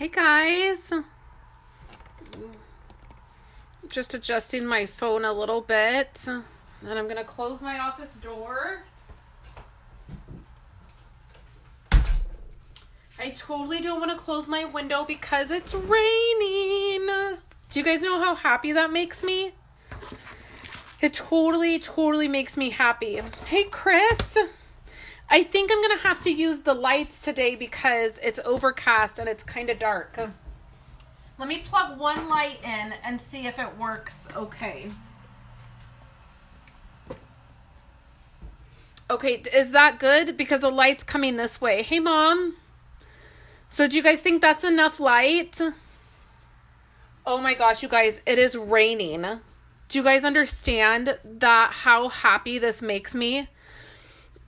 Hey guys, just adjusting my phone a little bit. Then I'm gonna close my office door. I totally don't want to close my window because it's raining. Do you guys know how happy that makes me? It totally makes me happy. Hey Chris, I think I'm going to have to use the lights today because it's overcast and it's kind of dark. Let me plug one light in and see if it works okay. Okay, is that good? Because the light's coming this way. Hey Mom. So do you guys think that's enough light? Oh my gosh, you guys, it is raining. Do you guys understand that how happy this makes me?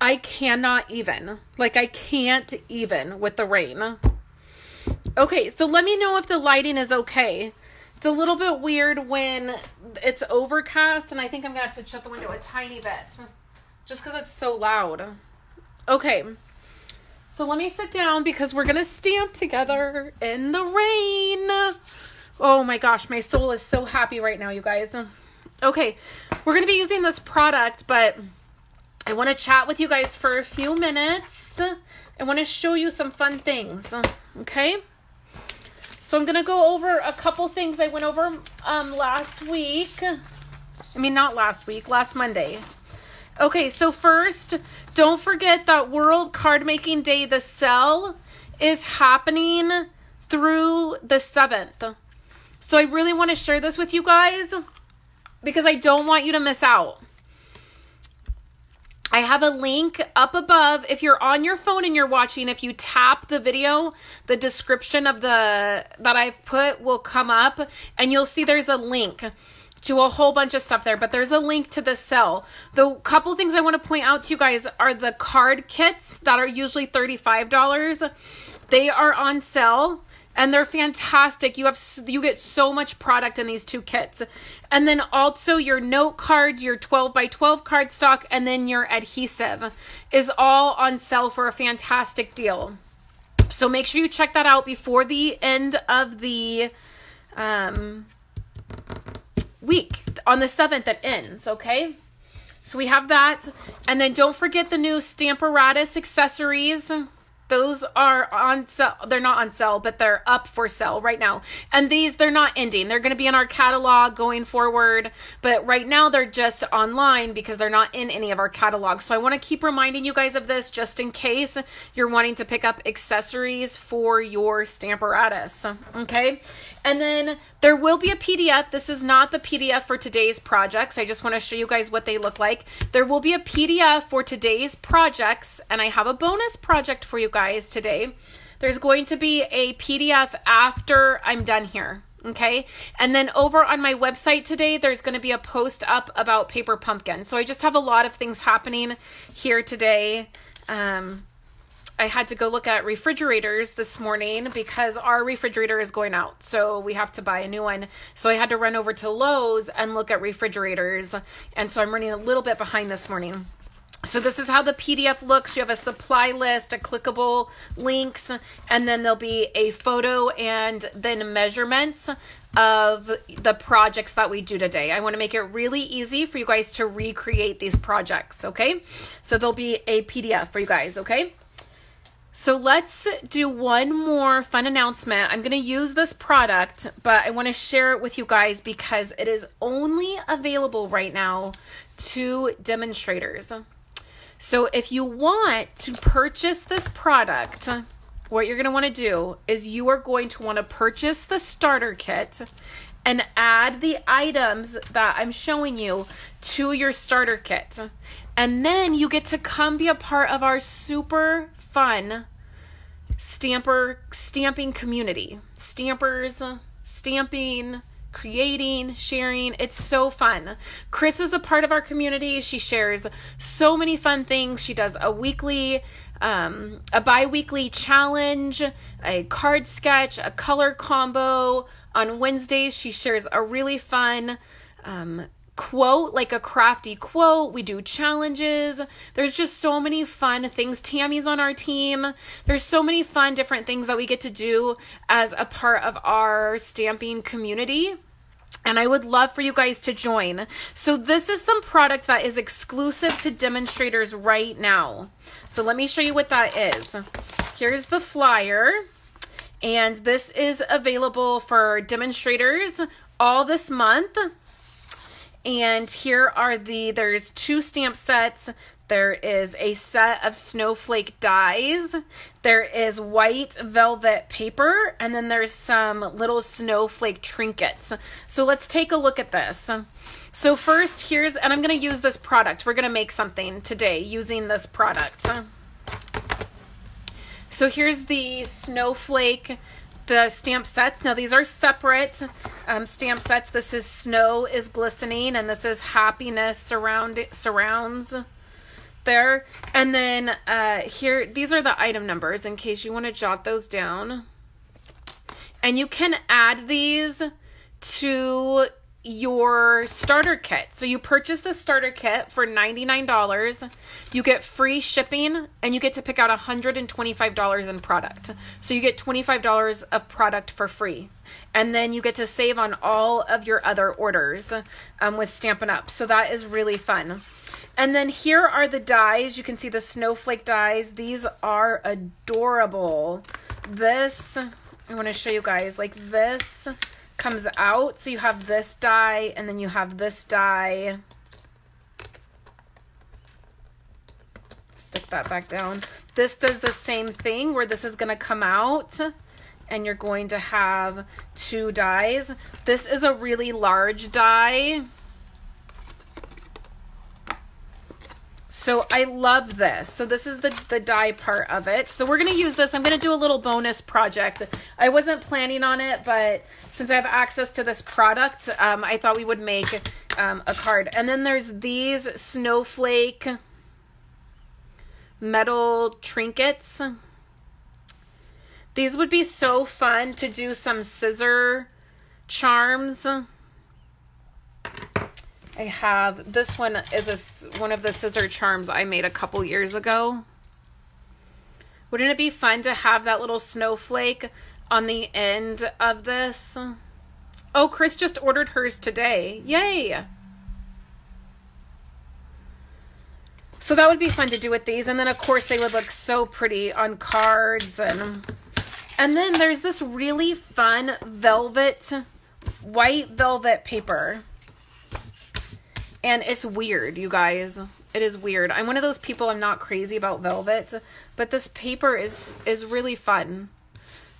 I cannot even. Like, I can't even with the rain. Okay, so let me know if the lighting is okay. It's a little bit weird when it's overcast, and I think I'm going to have to shut the window a tiny bit. Just because it's so loud. Okay, so let me sit down because we're going to stamp together in the rain. Oh my gosh, my soul is so happy right now, you guys. Okay, we're going to be using this product, but I want to chat with you guys for a few minutes. I want to show you some fun things, okay? So I'm going to go over a couple things I went over last week. I mean, not last week, last Monday. Okay, so first, don't forget that World Card Making Day, the sale, is happening through the 7th. So I really want to share this with you guys because I don't want you to miss out. I have a link up above. If you're on your phone and you're watching, if you tap the video, the description of that I've put will come up and you'll see there's a link to a whole bunch of stuff there, but there's a link to the sale. The couple things I want to point out to you guys are the card kits that are usually $35. They are on sale. And they're fantastic. You get so much product in these two kits. And then also your note cards, your 12 by 12 cardstock, and then your adhesive is all on sale for a fantastic deal. So make sure you check that out before the end of the week. On the 7th it ends, okay? So we have that. And then don't forget the new Stamparatus accessories. Those are on sale. They're not on sale, but they're up for sale right now. And these, they're not ending. They're going to be in our catalog going forward. But right now, they're just online because they're not in any of our catalogs. So I want to keep reminding you guys of this just in case you're wanting to pick up accessories for your Stamparatus. Okay? And then there will be a PDF. This is not the PDF for today's projects. I just want to show you guys what they look like. There will be a PDF for today's projects, and I have a bonus project for you guys today. There's going to be a PDF after I'm done here, okay? And then over on my website today, there's going to be a post up about paper pumpkin. So I just have a lot of things happening here today. I had to go look at refrigerators this morning because our refrigerator is going out. So we have to buy a new one. So I had to run over to Lowe's and look at refrigerators. And so I'm running a little bit behind this morning. So this is how the PDF looks. You have a supply list, a clickable links, and then there'll be a photo and then measurements of the projects that we do today. I want to make it really easy for you guys to recreate these projects, okay? So there'll be a PDF for you guys, okay? So let's do one more fun announcement. I'm going to use this product, but I want to share it with you guys because it is only available right now to demonstrators. So if you want to purchase this product, what you're going to want to do is you are going to want to purchase the starter kit and add the items that I'm showing you to your starter kit. And then you get to come be a part of our super fun stamping community. Stampers, stamping, creating, sharing. It's so fun. Chris is a part of our community. She shares so many fun things. She does a weekly, a bi-weekly challenge, a card sketch, a color combo. On Wednesdays, she shares a really fun quote, like a crafty quote. We do challenges. There's just so many fun things. Tammy's on our team. There's so many fun different things that we get to do as a part of our stamping community. And I would love for you guys to join. So this is some product that is exclusive to demonstrators right now. So let me show you what that is. Here's the flyer. And this is available for demonstrators all this month. And here are there's 2 stamp sets. There is a set of snowflake dies. There is white velvet paper. And then there's some little snowflake trinkets. So let's take a look at this. So first and I'm going to use this product. We're going to make something today using this product. So here's the snowflake, the stamp sets. Now these are separate stamp sets. This is Snow is Glistening, and this is Happiness Surrounds there. And then here, these are the item numbers in case you want to jot those down. And you can add these to your starter kit. So you purchase the starter kit for $99. You get free shipping, and you get to pick out $125 in product. So you get $25 of product for free. And then you get to save on all of your other orders with Stampin' Up. So that is really fun. And then here are the dies. You can see the snowflake dies. These are adorable. This, I want to show you guys, like this comes out. So you have this die, and then you have this die. Stick that back down. This does the same thing where this is going to come out, and you're going to have 2 dies. This is a really large die. So I love this. So this is the die part of it. So we're going to use this. I'm going to do a little bonus project. I wasn't planning on it, but since I have access to this product, I thought we would make a card. And then there's these snowflake metal trinkets. These would be so fun to do some scissor charms. I have, this one is one of the scissor charms I made a couple years ago. Wouldn't it be fun to have that little snowflake on the end of this? Oh, Chris just ordered hers today. Yay! So that would be fun to do with these. And then, of course, they would look so pretty on cards. And then there's this really fun white velvet paper. And it's weird, you guys. It is weird. I'm one of those people, I'm not crazy about velvet, but this paper is really fun.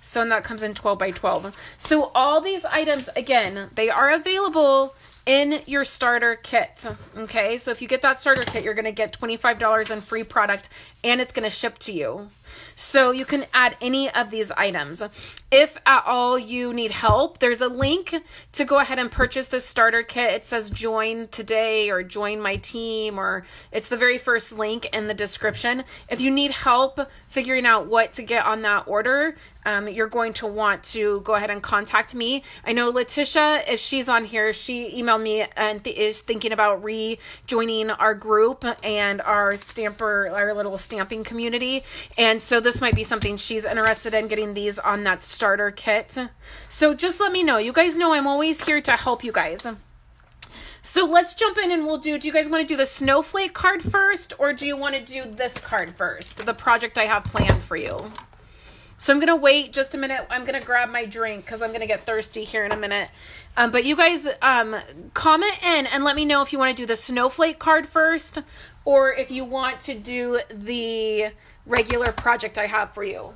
So, and that comes in 12 by 12. So all these items, again, they are available in your starter kit. Okay, so if you get that starter kit, you're going to get $25 in free product, and it's going to ship to you. So you can add any of these items. If at all you need help, there's a link to go ahead and purchase the starter kit. It says join today or join my team, or it's the very first link in the description. If you need help figuring out what to get on that order, you're going to want to go ahead and contact me. I know Letitia, if she's on here, she emailed me and is thinking about rejoining our group and our little stamping community. And so this might be something she's interested in, getting these on that starter kit. So just let me know. You guys know I'm always here to help you guys. So let's jump in and do you guys want to do the snowflake card first, or do you want to do this card first? The project I have planned for you. So I'm going to wait just a minute. I'm going to grab my drink because I'm going to get thirsty here in a minute. But you guys comment in and let me know if you want to do the snowflake card first, or if you want to do the regular project I have for you.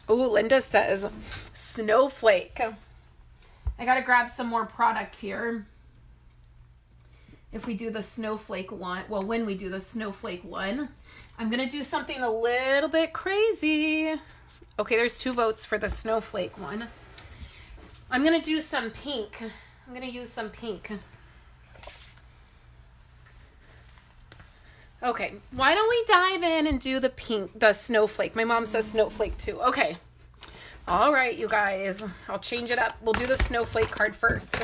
Oh, Linda says snowflake. I got to grab some more product here. If we do the snowflake one, well, when we do the snowflake one, I'm going to do something a little bit crazy. Okay, there's 2 votes for the snowflake one. I'm going to do some pink. I'm going to use some pink. Okay, why don't we dive in and do the snowflake? My mom says snowflake too. Okay. All right, you guys. I'll change it up. We'll do the snowflake card first.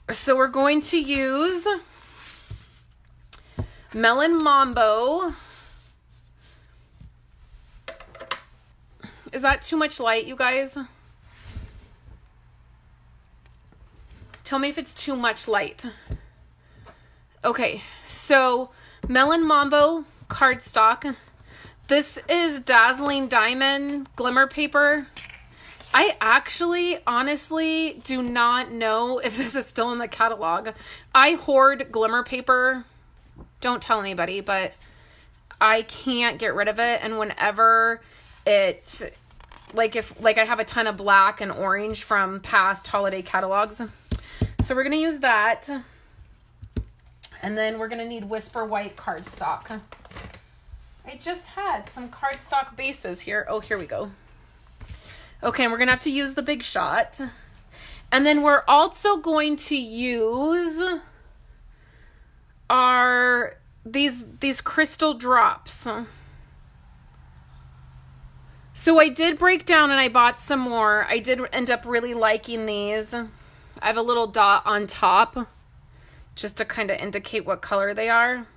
So we're going to use Melon Mambo. Is that too much light, you guys? Tell me if it's too much light. Okay, so Melon Mambo cardstock. This is Dazzling Diamond Glimmer Paper. I actually, honestly, do not know if this is still in the catalog. I hoard glimmer paper. Don't tell anybody, but I can't get rid of it. And whenever it's, like I have a ton of black and orange from past holiday catalogs. So we're going to use that. And then we're going to need Whisper White cardstock. I just had some cardstock bases here. Oh, here we go. Okay, and we're going to have to use the Big Shot. And then we're also going to use these crystal drops. So I did break down and I bought some more. I did end up really liking these. I have a little dot on top just to kind of indicate what color they are.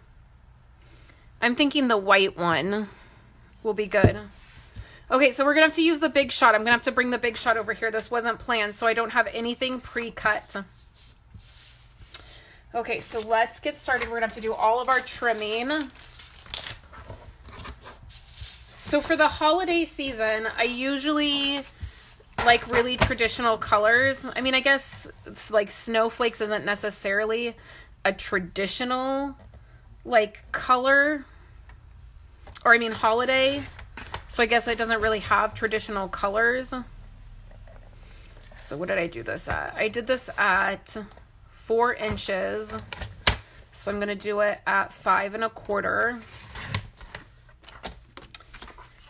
I'm thinking the white one will be good. Okay, so we're going to have to use the Big Shot. I'm going to have to bring the Big Shot over here. This wasn't planned, so I don't have anything pre-cut. Okay, so let's get started. We're going to have to do all of our trimming. So for the holiday season, I usually like really traditional colors. I mean, I guess it's like snowflakes isn't necessarily a traditional like color, or I mean holiday, so I guess it doesn't really have traditional colors. So what did I do this at? I did this at 4 inches, so I'm gonna do it at 5 1/4.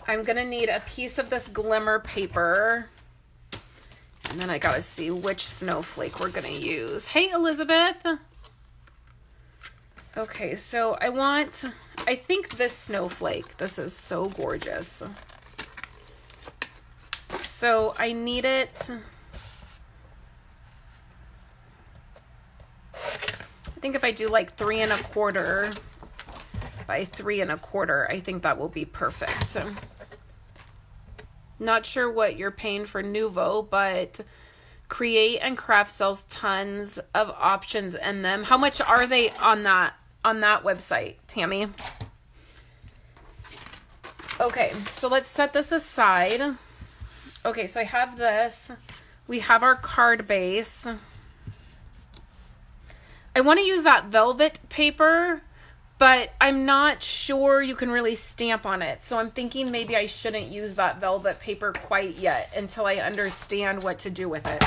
I'm gonna need a piece of this glimmer paper, and then I gotta see which snowflake we're gonna use. Hey Elizabeth. Okay, so I think this snowflake, this is so gorgeous. So I need it, I think if I do like 3 1/4 by 3 1/4, I think that will be perfect. Not sure what you're paying for Nuvo, but Create and Craft sells tons of options in them. How much are they on that website, Tammy? Okay, so let's set this aside. Okay, so I have this. We have our card base. I want to use that velvet paper, but I'm not sure you can really stamp on it. So I'm thinking maybe I shouldn't use that velvet paper quite yet until I understand what to do with it.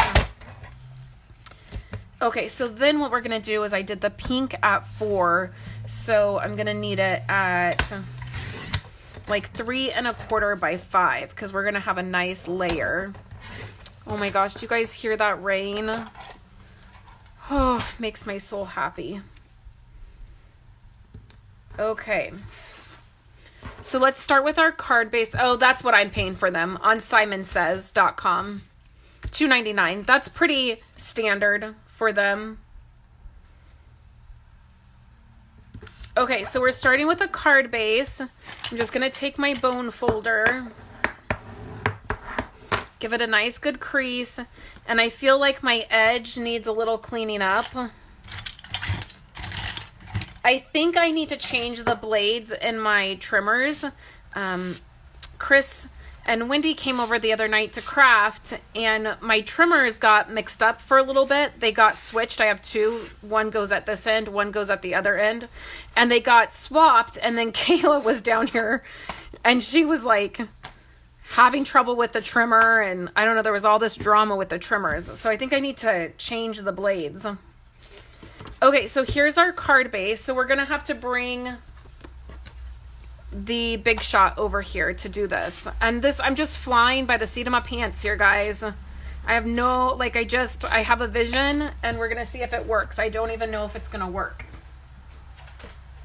Okay, so then what we're going to do is I did the pink at 4. So I'm going to need it at like 3 1/4 by 5 because we're going to have a nice layer. Oh my gosh, do you guys hear that rain? Oh, makes my soul happy. Okay, so let's start with our card base. Oh, that's what I'm paying for them on simonsays.com. $2.99. That's pretty standard for them. Okay, so we're starting with a card base. I'm just going to take my bone folder, give it a nice good crease, and I feel like my edge needs a little cleaning up. I think I need to change the blades in my trimmers. Chris and Wendy came over the other night to craft, and my trimmers got mixed up for a little bit. They got switched. I have 2. One goes at this end, one goes at the other end. And they got swapped, and then Kayla was down here, and she was like having trouble with the trimmer, and I don't know, there was all this drama with the trimmers. So I think I need to change the blades. Okay, so here's our card base. So we're going to have to bring the Big Shot over here to do this. And this, I'm just flying by the seat of my pants here, guys. I have no, like, I have a vision, and we're going to see if it works. I don't even know if it's going to work.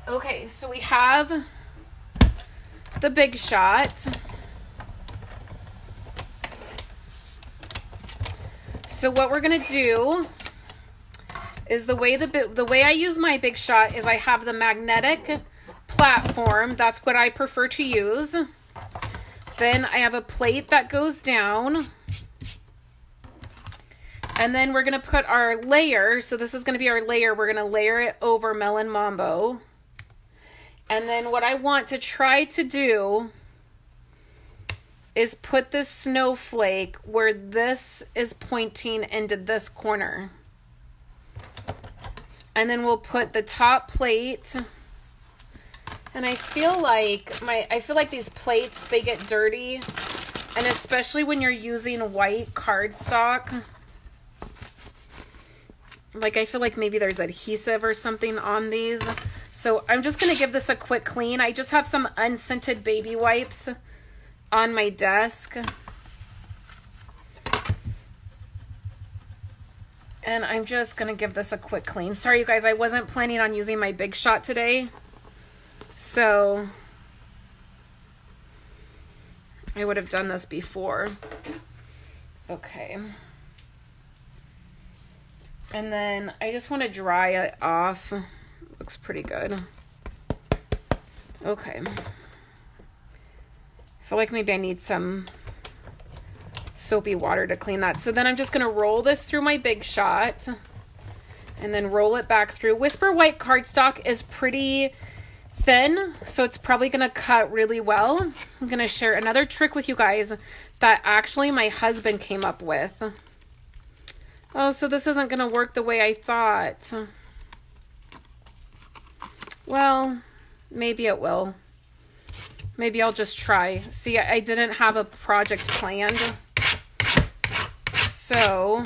Okay, so we have the Big Shot. So what we're gonna do is the way I use my Big Shot is I have the magnetic platform. That's what I prefer to use. Then I have a plate that goes down. And then we're gonna put our layer. So this is gonna be our layer. We're gonna layer it over Melon Mambo. And then what I want to try to do is put this snowflake where this is pointing into this corner. And then we'll put the top plate. And I feel like these plates, they get dirty. And especially when you're using white cardstock. Like I feel like maybe there's adhesive or something on these. So I'm just going to give this a quick clean. I just have some unscented baby wipes on my desk. And I'm just going to give this a quick clean. Sorry, you guys, I wasn't planning on using my Big Shot today. So I would have done this before. Okay. And then I just want to dry it off. Looks pretty good. Okay. I feel like maybe I need some soapy water to clean that. So then I'm just going to roll this through my Big Shot and then roll it back through. Whisper white cardstock is pretty thin, so it's probably going to cut really well. I'm going to share another trick with you guys that actually my husband came up with. Oh, so this isn't going to work the way I thought. Well, maybe it will. Maybe I'll just try. See, I didn't have a project planned. So,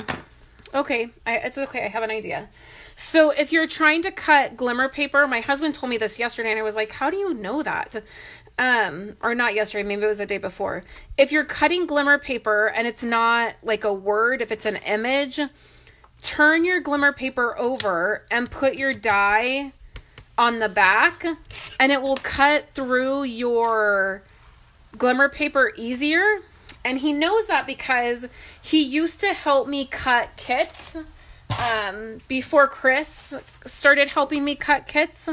okay. It's okay. I have an idea. So if you're trying to cut glimmer paper, my husband told me this yesterday and I was like, how do you know that? Or not yesterday, maybe it was the day before. If you're cutting glimmer paper and it's not like a word, if it's an image, turn your glimmer paper over and put your die on the back and it will cut through your glimmer paper easier. And he knows that because he used to help me cut kits before Chris started helping me cut kits.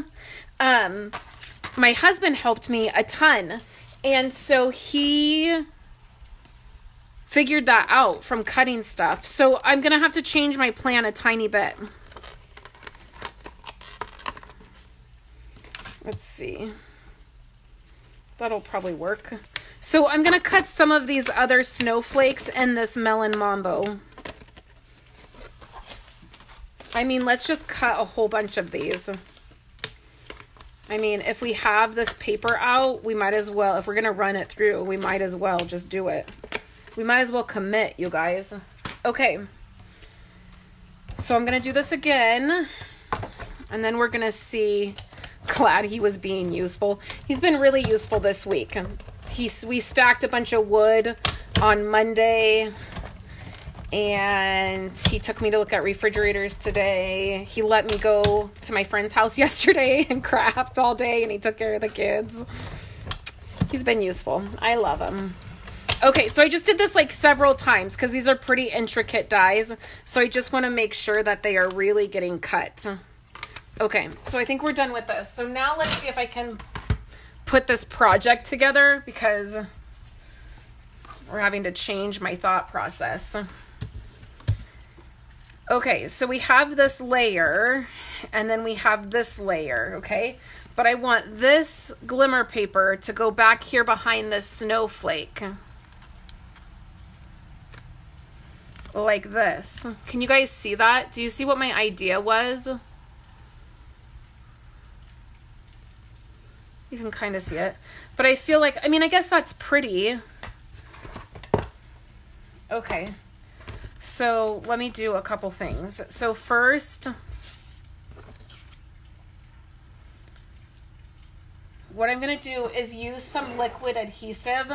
My husband helped me a ton. And so he figured that out from cutting stuff. So I'm going to have to change my plan a tiny bit. Let's see. That'll probably work. So I'm going to cut some of these other snowflakes in this Melon Mambo. I mean, let's just cut a whole bunch of these. I mean, if we have this paper out, we might as well, if we're going to run it through, we might as well just do it. We might as well commit, you guys. Okay. So I'm going to do this again. And then we're going to see. Glad he was being useful. He's been really useful this week. We stacked a bunch of wood on Monday. And he took me to look at refrigerators today. He let me go to my friend's house yesterday and craft all day. And he took care of the kids. He's been useful. I love him. Okay, so I just did this like several times because these are pretty intricate dies. So I just want to make sure that they are really getting cut. Okay, so I think we're done with this. So now let's see if I can put this project together because we're having to change my thought process. Okay, so we have this layer and then we have this layer, okay? But I want this glimmer paper to go back here behind this snowflake. Like this. Can you guys see that? Do you see what my idea was? You can kind of see it. But I feel like, I mean, I guess that's pretty. Okay. So let me do a couple things. So first, what I'm going to do is use some liquid adhesive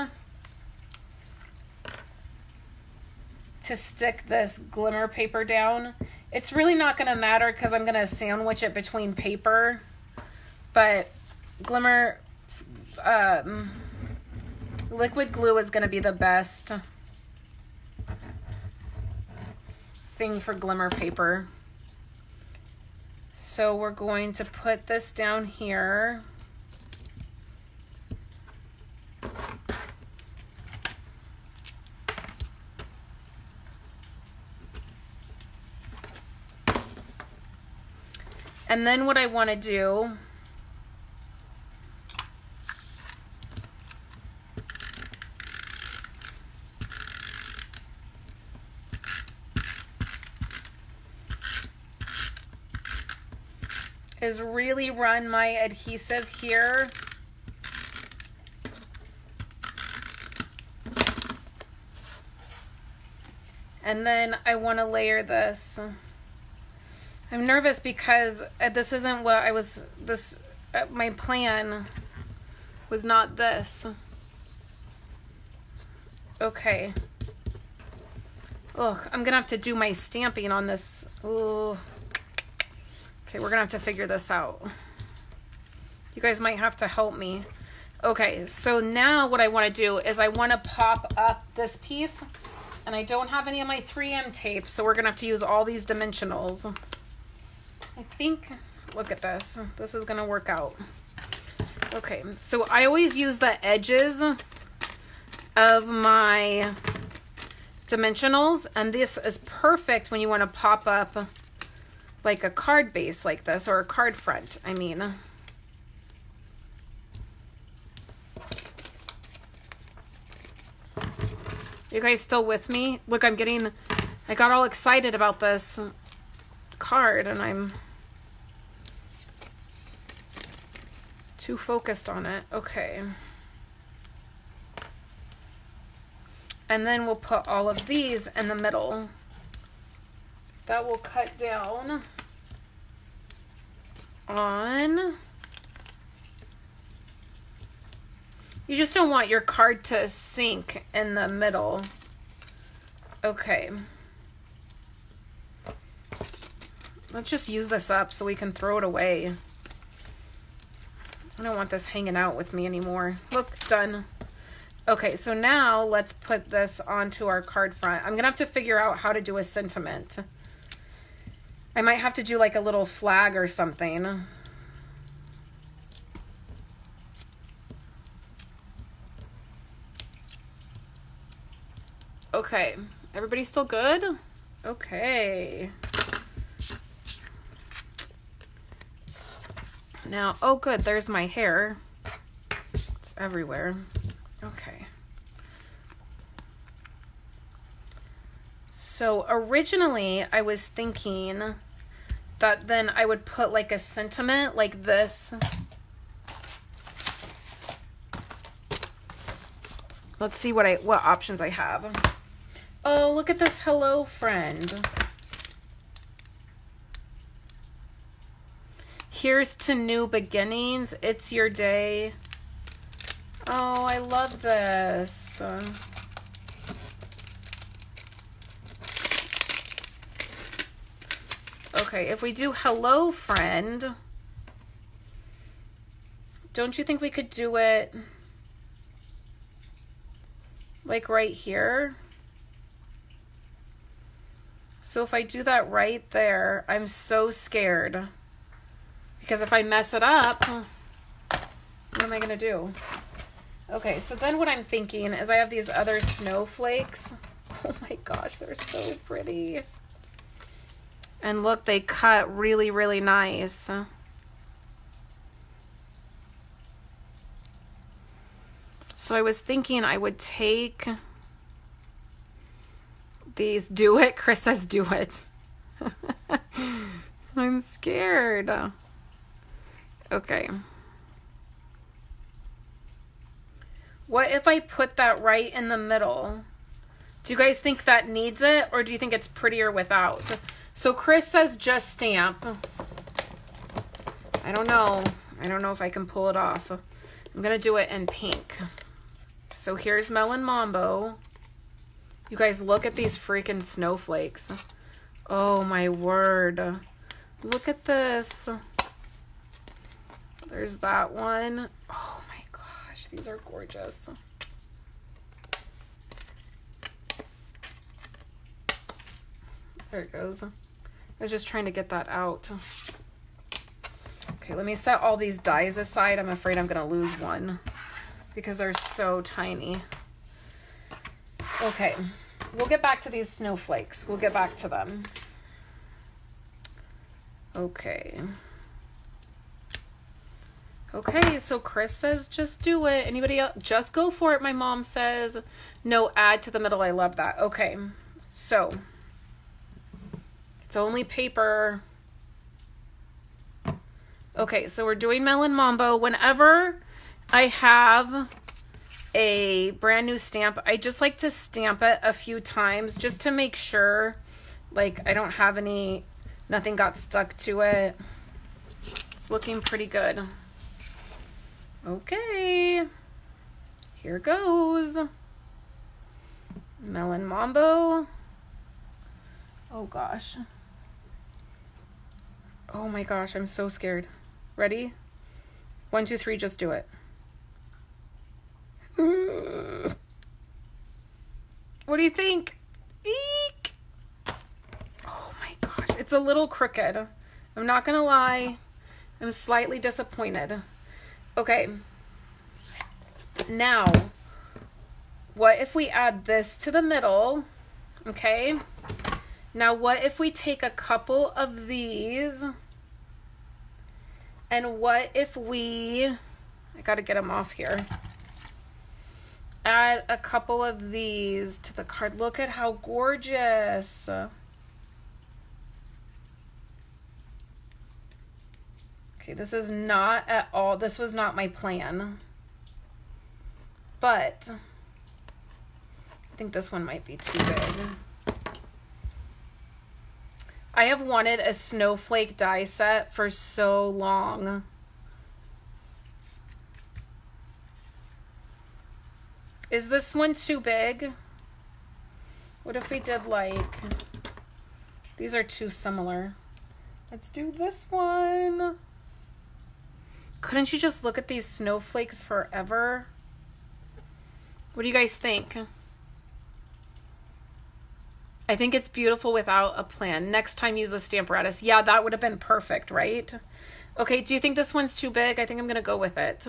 to stick this glimmer paper down. It's really not going to matter because I'm going to sandwich it between paper. But Glimmer, liquid glue is going to be the best thing for Glimmer paper. So we're going to put this down here. And then what I want to do is really run my adhesive here. And then I want to layer this. I'm nervous because this isn't what I was, my plan was not this. Okay. Ugh, I'm gonna have to do my stamping on this. Ooh. Okay, we're gonna have to figure this out. You guys might have to help me. Okay, so now what I wanna do is I wanna pop up this piece, and I don't have any of my 3M tape, so we're gonna have to use all these dimensionals. I think, look at this. This is gonna work out. Okay, so I always use the edges of my dimensionals, and this is perfect when you want to pop up like a card base like this, or a card front, I mean. You guys still with me? Look, I got all excited about this card and I'm too focused on it. Okay. And then we'll put all of these in the middle. That will cut down on... You just don't want your card to sink in the middle. Okay. Let's just use this up so we can throw it away. I don't want this hanging out with me anymore. Look, done. Okay, so now let's put this onto our card front. I'm gonna have to figure out how to do a sentiment. I might have to do like a little flag or something. Okay, everybody still good? Okay. Now, oh good, there's my hair. It's everywhere. Okay. So originally I was thinking that then I would put like a sentiment like this. Let's see what options I have. Oh, look at this hello friend. Here's to new beginnings. It's your day. Oh, I love this. Okay, if we do hello friend, don't you think we could do it like right here? So if I do that right there, I'm so scared. Because if I mess it up, what am I going to do? Okay, so then what I'm thinking is I have these other snowflakes. Oh my gosh, they're so pretty. And look, they cut really, really nice. So I was thinking I would take these. Do it. Chris says do it. I'm scared. Okay. What if I put that right in the middle? Do you guys think that needs it, or do you think it's prettier without? So Chris says just stamp. I don't know. I don't know if I can pull it off. I'm going to do it in pink. So here's Melon Mambo. You guys look at these freaking snowflakes. Oh my word. Look at this. There's that one. Oh my gosh, these are gorgeous. There it goes. I was just trying to get that out. Okay, let me set all these dies aside. I'm afraid I'm gonna lose one because they're so tiny. Okay, we'll get back to these snowflakes. We'll get back to them. Okay. Okay, so Chris says just do it. Anybody else? Just go for it, my mom says. No, add to the middle. I love that. Okay, so it's only paper. Okay, so we're doing Melon Mambo. Whenever I have a brand new stamp, I just like to stamp it a few times just to make sure, like, I don't have any, nothing got stuck to it. It's looking pretty good. Okay, here goes. Melon Mambo. Oh gosh. Oh my gosh, I'm so scared. Ready? 1, 2, 3, just do it. What do you think? Eek! Oh my gosh, it's a little crooked. I'm not gonna lie. I'm slightly disappointed. Okay. Now, what if we add this to the middle? Okay. Now, what if we take a couple of these? And what if we, I gotta get them off here. Add a couple of these to the card. Look at how gorgeous. Okay, this is not at all, this was not my plan. But I think this one might be too big. I have wanted a snowflake die set for so long. Is this one too big? What if we did like, these are too similar. Let's do this one. Couldn't you just look at these snowflakes forever? What do you guys think? I think it's beautiful without a plan. Next time use the Stamparatus. Yeah, that would have been perfect, right? Okay, do you think this one's too big? I think I'm gonna go with it.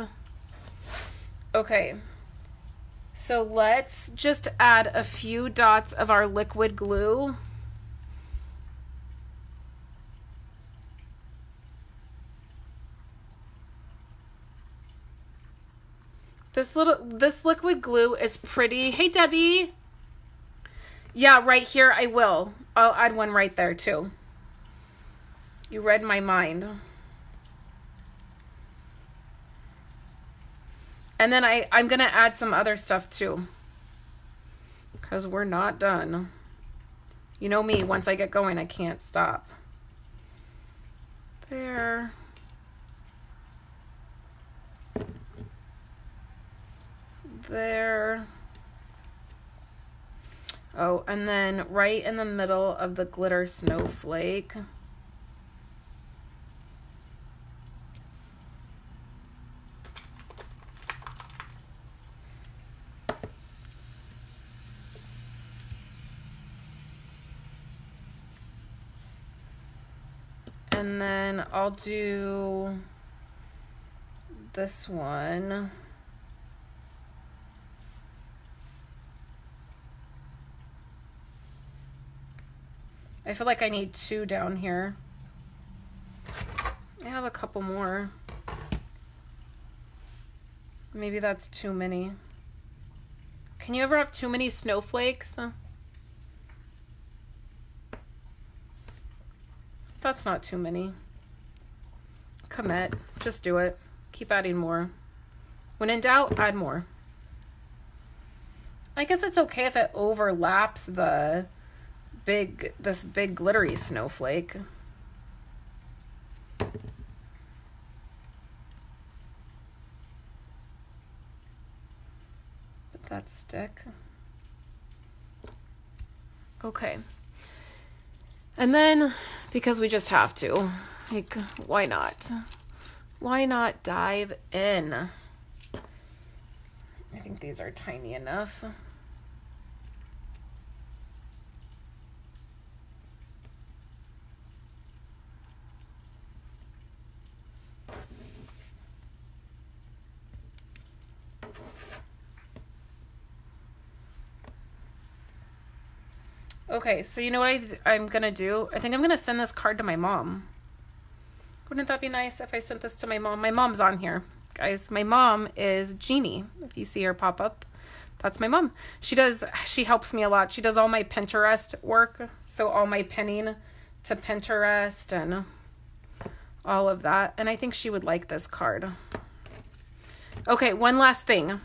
Okay. So let's just add a few dots of our liquid glue. This liquid glue is pretty. Hey, Debbie. Yeah, right here I will. I'll add one right there too. You read my mind. And then I'm going to add some other stuff too. Because we're not done. You know me, once I get going, I can't stop. There. There. Oh, and then right in the middle of the glitter snowflake. And then I'll do this one. I feel like I need 2 down here. I have a couple more. Maybe that's too many. Can you ever have too many snowflakes? That's not too many. Commit. Just do it. Keep adding more. When in doubt, add more. I guess it's okay if it overlaps this big glittery snowflake. Let that stick. Okay. And then, because we just have to, like, why not? why not dive in? I think these are tiny enough. Okay, so you know what I'm going to do? I think I'm going to send this card to my mom. Wouldn't that be nice if I sent this to my mom? My mom's on here, guys. My mom is Jeannie. If you see her pop up, that's my mom. She helps me a lot. She does all my Pinterest work. So all my pinning to Pinterest and all of that. And I think she would like this card. Okay, one last thing.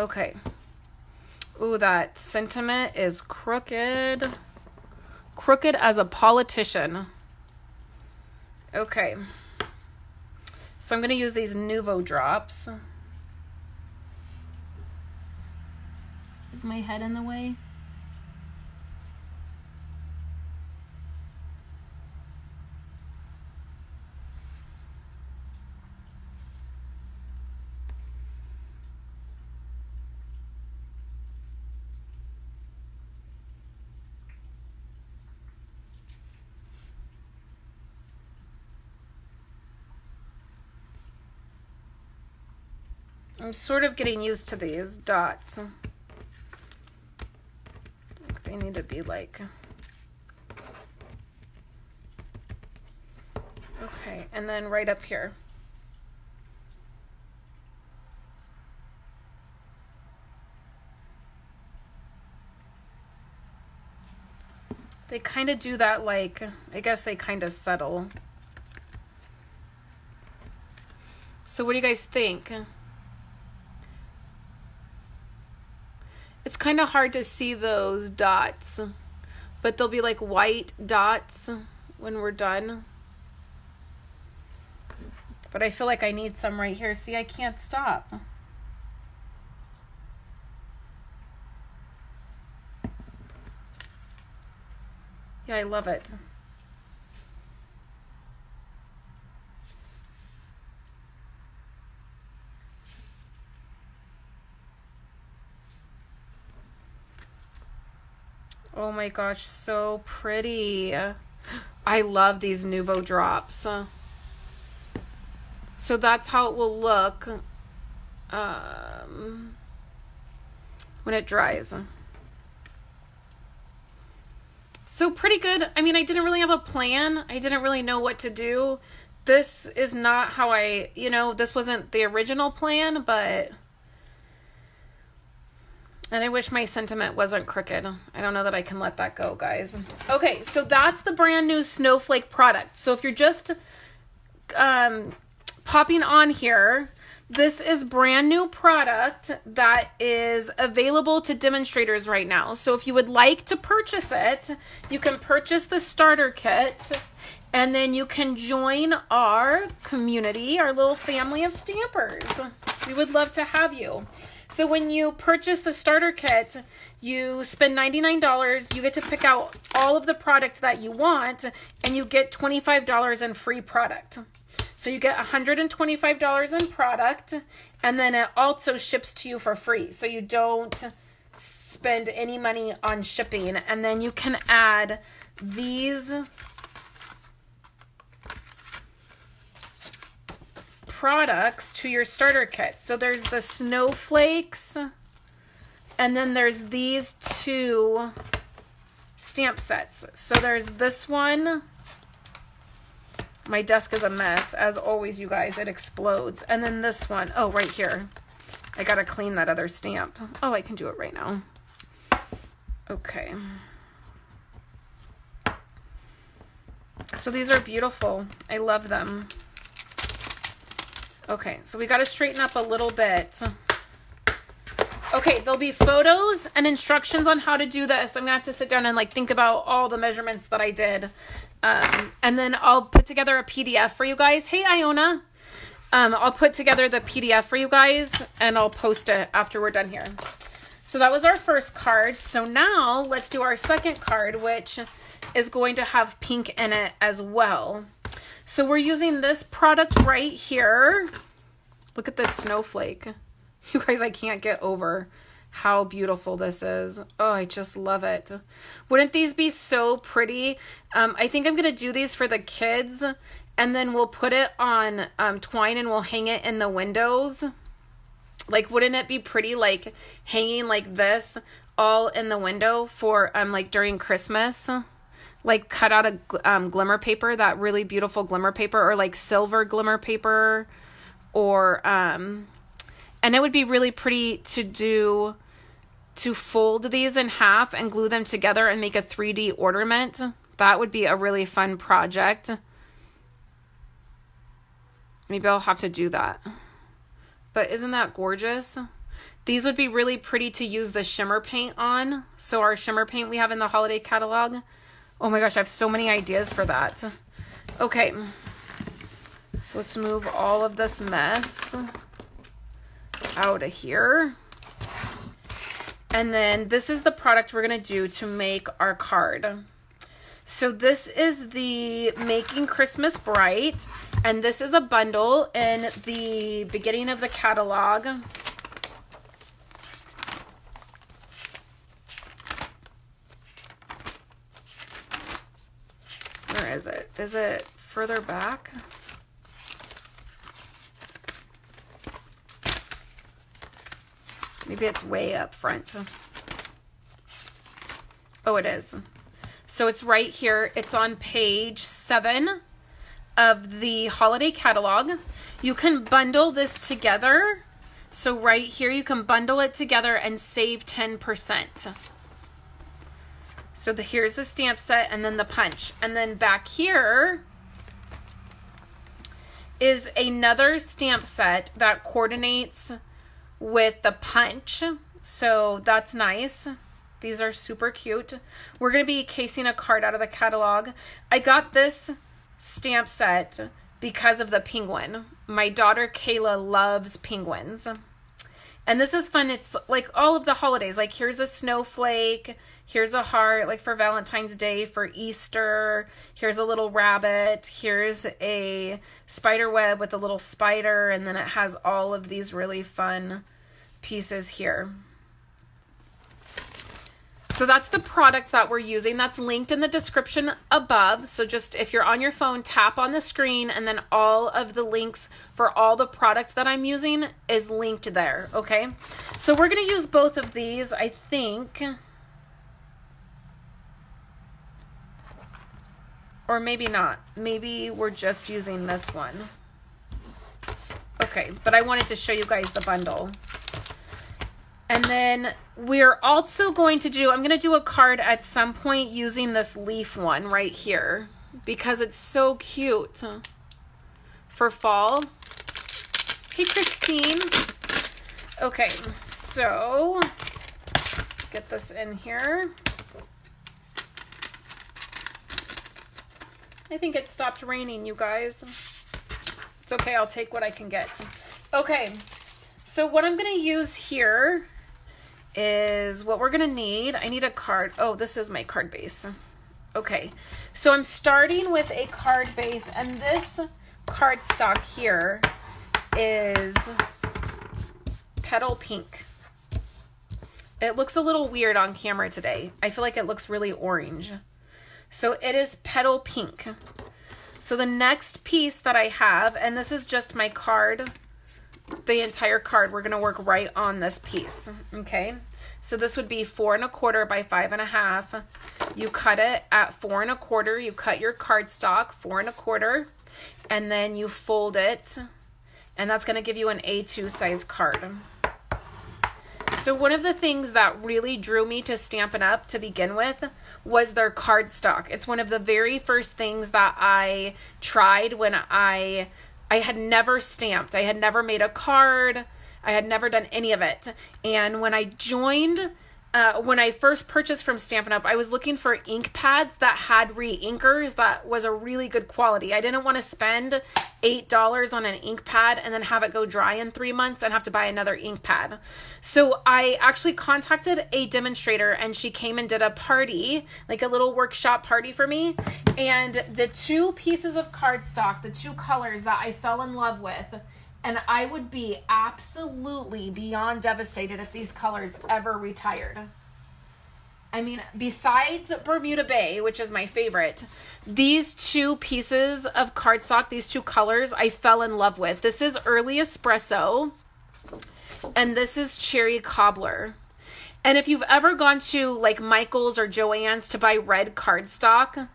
Okay. Ooh, that sentiment is crooked. Crooked as a politician. Okay. So I'm going to use these Nuvo drops. Is my head in the way? I'm sort of getting used to these dots. They need to be like... Okay, and then right up here. They kind of do that like, I guess they kind of settle. So what do you guys think? It's kind of hard to see those dots, but they'll be like white dots when we're done. But I feel like I need some right here. See, I can't stop. Yeah, I love it. Oh my gosh, so pretty. I love these Nuvo drops. So that's how it will look when it dries. So pretty good. I mean, I didn't really have a plan. I didn't really know what to do. This is not how this wasn't the original plan, but... And I wish my sentiment wasn't crooked. I don't know that I can let that go, guys. Okay, so that's the brand new Snowflake product. So if you're just popping on here, this is brand new product that is available to demonstrators right now. So if you would like to purchase it, you can purchase the starter kit, and then you can join our community, our little family of stampers. We would love to have you. So when you purchase the starter kit, you spend $99. You get to pick out all of the product that you want, and you get $25 in free product. So you get $125 in product, and then it also ships to you for free. So you don't spend any money on shipping. And then you can add these products to your starter kit. So there's the snowflakes, and then there's these two stamp sets. So there's this one. My desk is a mess, as always, you guys. It explodes. And then this one. Oh, right here. I gotta clean that other stamp. Oh, I can do it right now. Okay. So these are beautiful. I love them. Okay, so we got to straighten up a little bit. Okay, there'll be photos and instructions on how to do this. I'm going to have to sit down and think about all the measurements that I did. And then I'll put together a PDF for you guys. Hey, Iona. I'll put together the PDF for you guys, and I'll post it after we're done here. So that was our first card. So now let's do our second card, which is going to have pink in it as well. So we're using this product right here. Look at this snowflake. You guys, I can't get over how beautiful this is. Oh, I just love it. Wouldn't these be so pretty? I think I'm going to do these for the kids, and then we'll put it on twine and we'll hang it in the windows. Like, wouldn't it be pretty, like, hanging like this all in the window for, like, during Christmas? Like, cut out a glimmer paper, that really beautiful glimmer paper, or, like, silver glimmer paper, or, and it would be really pretty to fold these in half and glue them together and make a 3D ornament. That would be a really fun project. Maybe I'll have to do that. But isn't that gorgeous? These would be really pretty to use the shimmer paint on. So our shimmer paint we have in the holiday catalog. Oh my gosh, I have so many ideas for that. Okay. So let's move all of this mess out of here. And then this is the product we're going to do to make our card. So this is the Making Christmas Bright, and this is a bundle in the beginning of the catalog. Where is it? Is it further back? Maybe it's way up front. Oh, it is. So it's right here. It's on page 7 of the holiday catalog. You can bundle this together. So right here, you can bundle it together and save 10%. So here's the stamp set and then the punch. And then back here is another stamp set that coordinates with the punch. So that's nice. These are super cute. We're going to be casing a card out of the catalog. I got this stamp set because of the penguin. My daughter Kayla loves penguins. And this is fun. It's like all of the holidays. Like, here's a snowflake. Here's a heart, like for Valentine's Day, for Easter. Here's a little rabbit. Here's a spider web with a little spider. And then it has all of these really fun pieces here. So that's the product that we're using. That's linked in the description above. So just if you're on your phone, tap on the screen, and then all of the links for all the products that I'm using is linked there, okay? So we're going to use both of these, I think. Or maybe not. Maybe we're just using this one. Okay, but I wanted to show you guys the bundle. And then we're also going to do, I'm going to do a card at some point using this leaf one right here because it's so cute for fall. Hey, Christine. Okay, so let's get this in here. I think it stopped raining, you guys. It's okay, I'll take what I can get. Okay, so what I'm going to use here is what we're going to need. I need a card. Oh, this is my card base. Okay, so I'm starting with a card base, and this cardstock here is petal pink. It looks a little weird on camera today. I feel like it looks really orange. So it is petal pink. So the next piece that I have, and this is just my card, the entire card, we're going to work right on this piece, okay? So this would be 4 1/4 by 5 1/2. You cut it at 4 1/4. You cut your cardstock 4 1/4, and then you fold it, and that's going to give you an A2 size card. So one of the things that really drew me to Stampin' Up! To begin with was their cardstock. It's one of the very first things that I tried when I had never stamped. I had never made a card. I had never done any of it. And when I joined when I first purchased from Stampin' Up, I was looking for ink pads that had re-inkers that was a really good quality. I didn't want to spend $8 on an ink pad and then have it go dry in 3 months and have to buy another ink pad. So I actually contacted a demonstrator, and she came and did a party, like a little workshop party for me. And the 2 pieces of cardstock, the 2 colors that I fell in love with, and I would be absolutely beyond devastated if these colors ever retired. I mean, besides Bermuda Bay, which is my favorite, these 2 pieces of cardstock, these 2 colors, I fell in love with. This is Early Espresso, and this is Cherry Cobbler. And if you've ever gone to like Michael's or Joann's to buy red cardstock,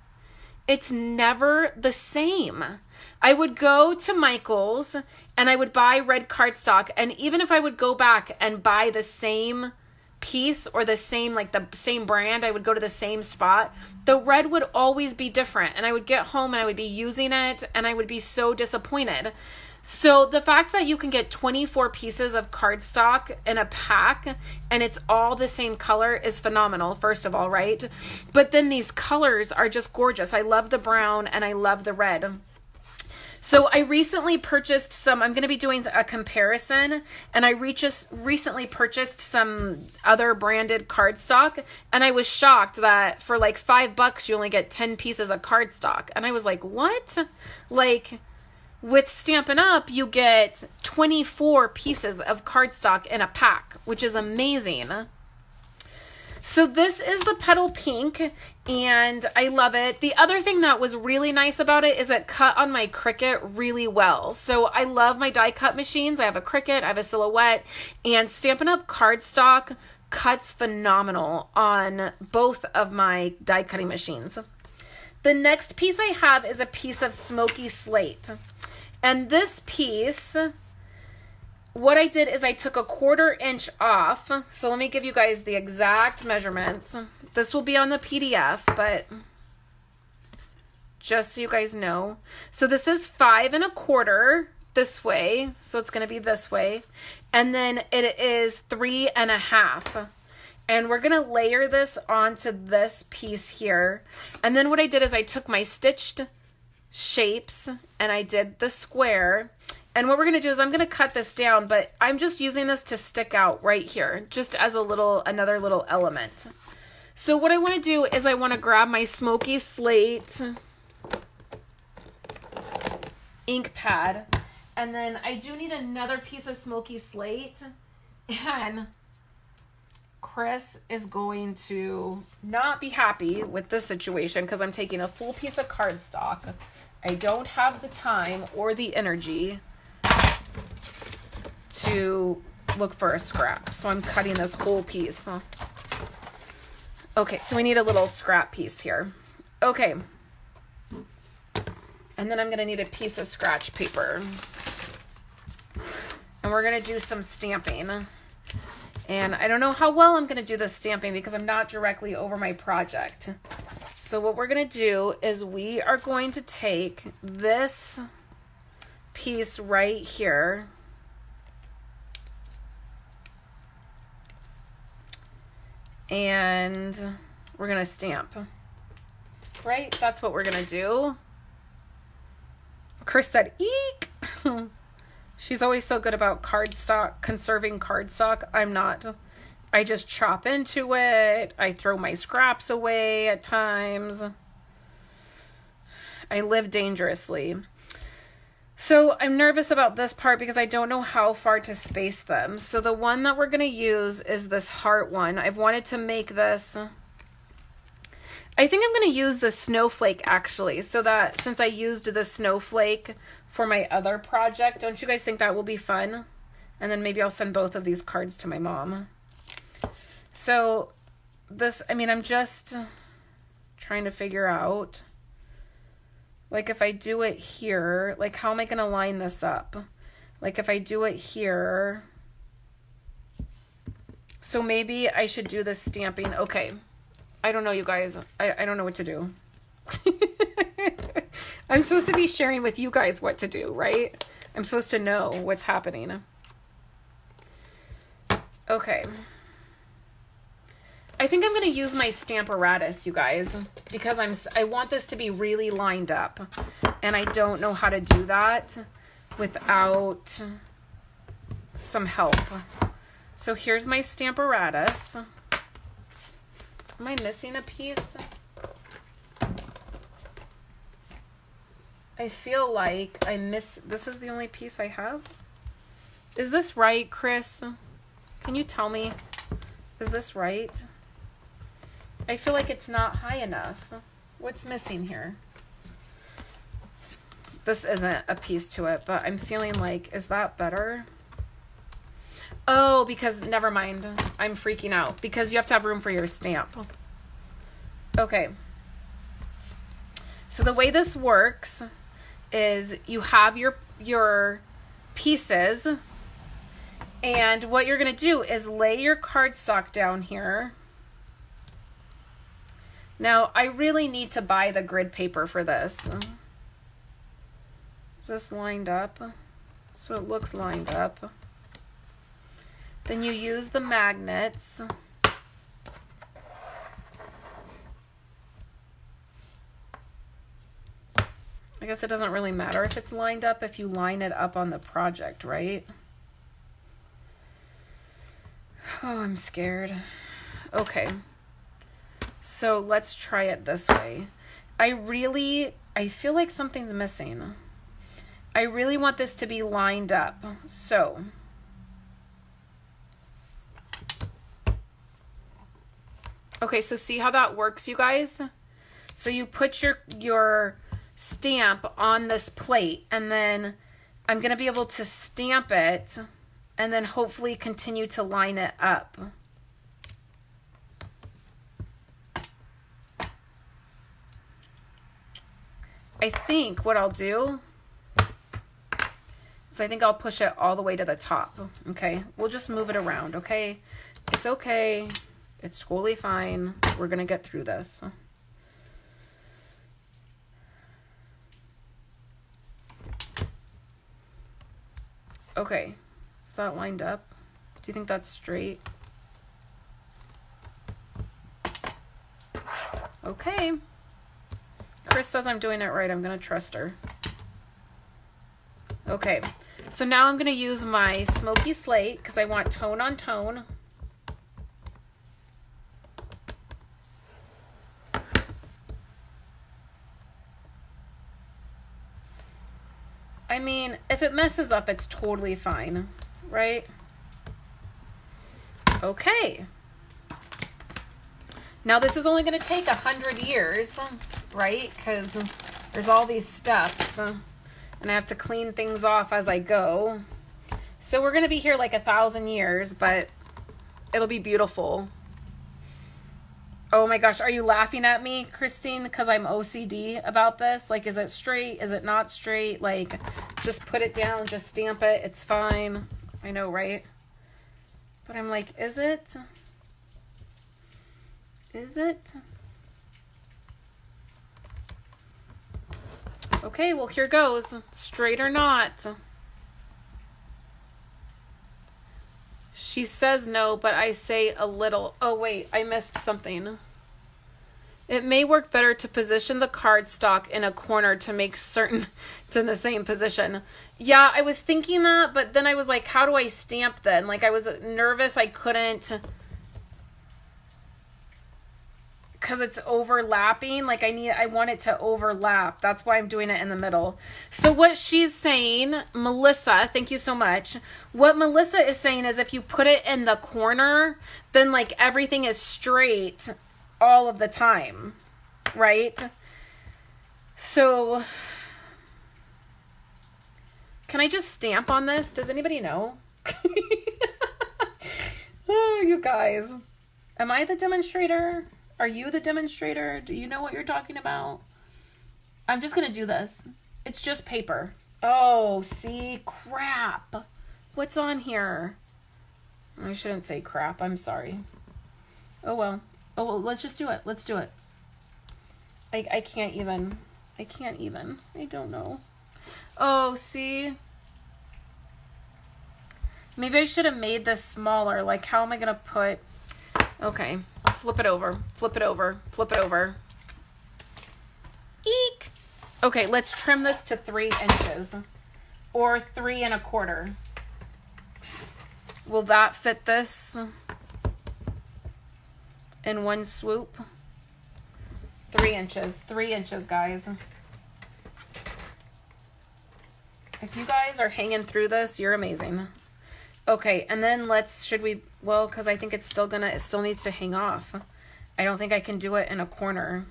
it's never the same. I would go to Michael's and I would buy red cardstock, and even if I would go back and buy the same piece or the same, like the same brand, I would go to the same spot, the red would always be different, and I would get home and I would be using it and I would be so disappointed. So the fact that you can get 24 pieces of cardstock in a pack and it's all the same color is phenomenal, first of all, right? But then these colors are just gorgeous. I love the brown and I love the red. So I recently purchased some, I'm going to be doing a comparison, and I recently purchased some other branded cardstock, and I was shocked that for like $5 you only get 10 pieces of cardstock. And I was like, what? Like with Stampin' Up, you get 24 pieces of cardstock in a pack, which is amazing. So this is the Petal Pink, and I love it. The other thing that was really nice about it is it cut on my Cricut really well. So I love my die cut machines. I have a Cricut, I have a Silhouette, and Stampin' Up cardstock cuts phenomenal on both of my die cutting machines. The next piece I have is a piece of Smoky Slate. And this piece, what I did is I took a 1/4 inch off. So let me give you guys the exact measurements. This will be on the PDF, but just so you guys know. So this is 5 1/4 this way. So it's going to be this way. And then it is 3 1/2. And we're going to layer this onto this piece here. And then what I did is I took my stitched shapes and I did the square. And what we're going to do is I'm going to cut this down, but I'm just using this to stick out right here, just as another little element. So what I want to do is I want to grab my Smoky Slate ink pad, and then I do need another piece of Smoky Slate, and Chris is going to not be happy with this situation because I'm taking a full piece of cardstock. I don't have the time or the energy to look for a scrap. So I'm cutting this whole piece. Okay, so we need a little scrap piece here. Okay. And then I'm going to need a piece of scratch paper. And we're going to do some stamping. And I don't know how well I'm going to do this stamping because I'm not directly over my project. So what we're going to do is we are going to take this piece right here. And we're going to stamp. Right? That's what we're going to do. Chris said, eek! She's always so good about cardstock, conserving cardstock. I'm not. I just chop into it. I throw my scraps away at times. I live dangerously. So I'm nervous about this part because I don't know how far to space them. So the one that we're going to use is this heart one. I've wanted to make this. I think I'm going to use the snowflake actually, so that since I used the snowflake for my other project, don't you guys think that will be fun? And then maybe I'll send both of these cards to my mom. So this, I mean, I'm just trying to figure out, like if I do it here, like how am I going to line this up? Like if I do it here, so maybe I should do this stamping. Okay. I don't know, you guys. I don't know what to do. I'm supposed to be sharing with you guys what to do, right? I'm supposed to know what's happening. Okay. think I'm going to use my Stamparatus, you guys, because I want this to be really lined up, and I don't know how to do that without some help. So here's my Stamparatus. Am I missing a piece? I feel like I miss, this is the only piece I have. Is this right, Chris? Can you tell me? Is this right? I feel like it's not high enough. What's missing here? This isn't a piece to it, but I'm feeling like, is that better? Oh, because, never mind. I'm freaking out. Because you have to have room for your stamp. Okay. So the way this works is you have your pieces, and what you're going to do is lay your cardstock down here. Now, I really need to buy the grid paper for this. Is this lined up? So it looks lined up. Then you use the magnets. I guess it doesn't really matter if it's lined up if you line it up on the project, right? Oh, I'm scared. Okay. So let's try it this way. I feel like something's missing. I really want this to be lined up. So okay, so see how that works, you guys? So you put your stamp on this plate, and then I'm going to be able to stamp it and then hopefully continue to line it up. I think what I'll do is I think I'll push it all the way to the top. Okay, we'll just move it around. Okay, it's okay. It's totally fine. We're going to get through this. Okay, is that lined up? Do you think that's straight? Okay. Chris says I'm doing it right. I'm going to trust her. Okay, so now I'm going to use my smoky slate because I want tone on tone. I mean, if it messes up, it's totally fine, right? Okay. Now, this is only going to take 100 years, right? Because there's all these steps, and I have to clean things off as I go. So we're going to be here like 1,000 years, but it'll be beautiful. Oh my gosh, are you laughing at me, Christine, because I'm OCD about this? Like, is it straight? Is it not straight? Like, just put it down, just stamp it. It's fine. I know, right? But I'm like, is it? Is it? Okay, well, here goes. Straight or not. She says no, but I say a little. Oh, wait, I missed something. It may work better to position the cardstock in a corner to make certain it's in the same position. Yeah, I was thinking that, but then I was like, how do I stamp then? Like, I was nervous I couldn't, because it's overlapping. Like, I want it to overlap. That's why I'm doing it in the middle. So what she's saying, Melissa, thank you so much. What Melissa is saying is if you put it in the corner, then like everything is straight all of the time, right? So can I just stamp on this? Does anybody know? Oh, you guys. Am I the demonstrator? Are you the demonstrator? Do you know what you're talking about? I'm just going to do this. It's just paper. Oh, see? Crap. What's on here? I shouldn't say crap. I'm sorry. Oh, well. Oh, well, let's just do it. Let's do it. I can't even. I can't even. I don't know. Oh, see? Maybe I should have made this smaller. Like, how am I going to put... Okay, flip it over, flip it over, flip it over. Eek. Okay, let's trim this to 3 inches or 3 1/4. Will that fit this in one swoop? 3 inches, 3 inches, guys. If you guys are hanging through this, you're amazing. Okay, and then well, because I think it still needs to hang off. I don't think I can do it in a corner.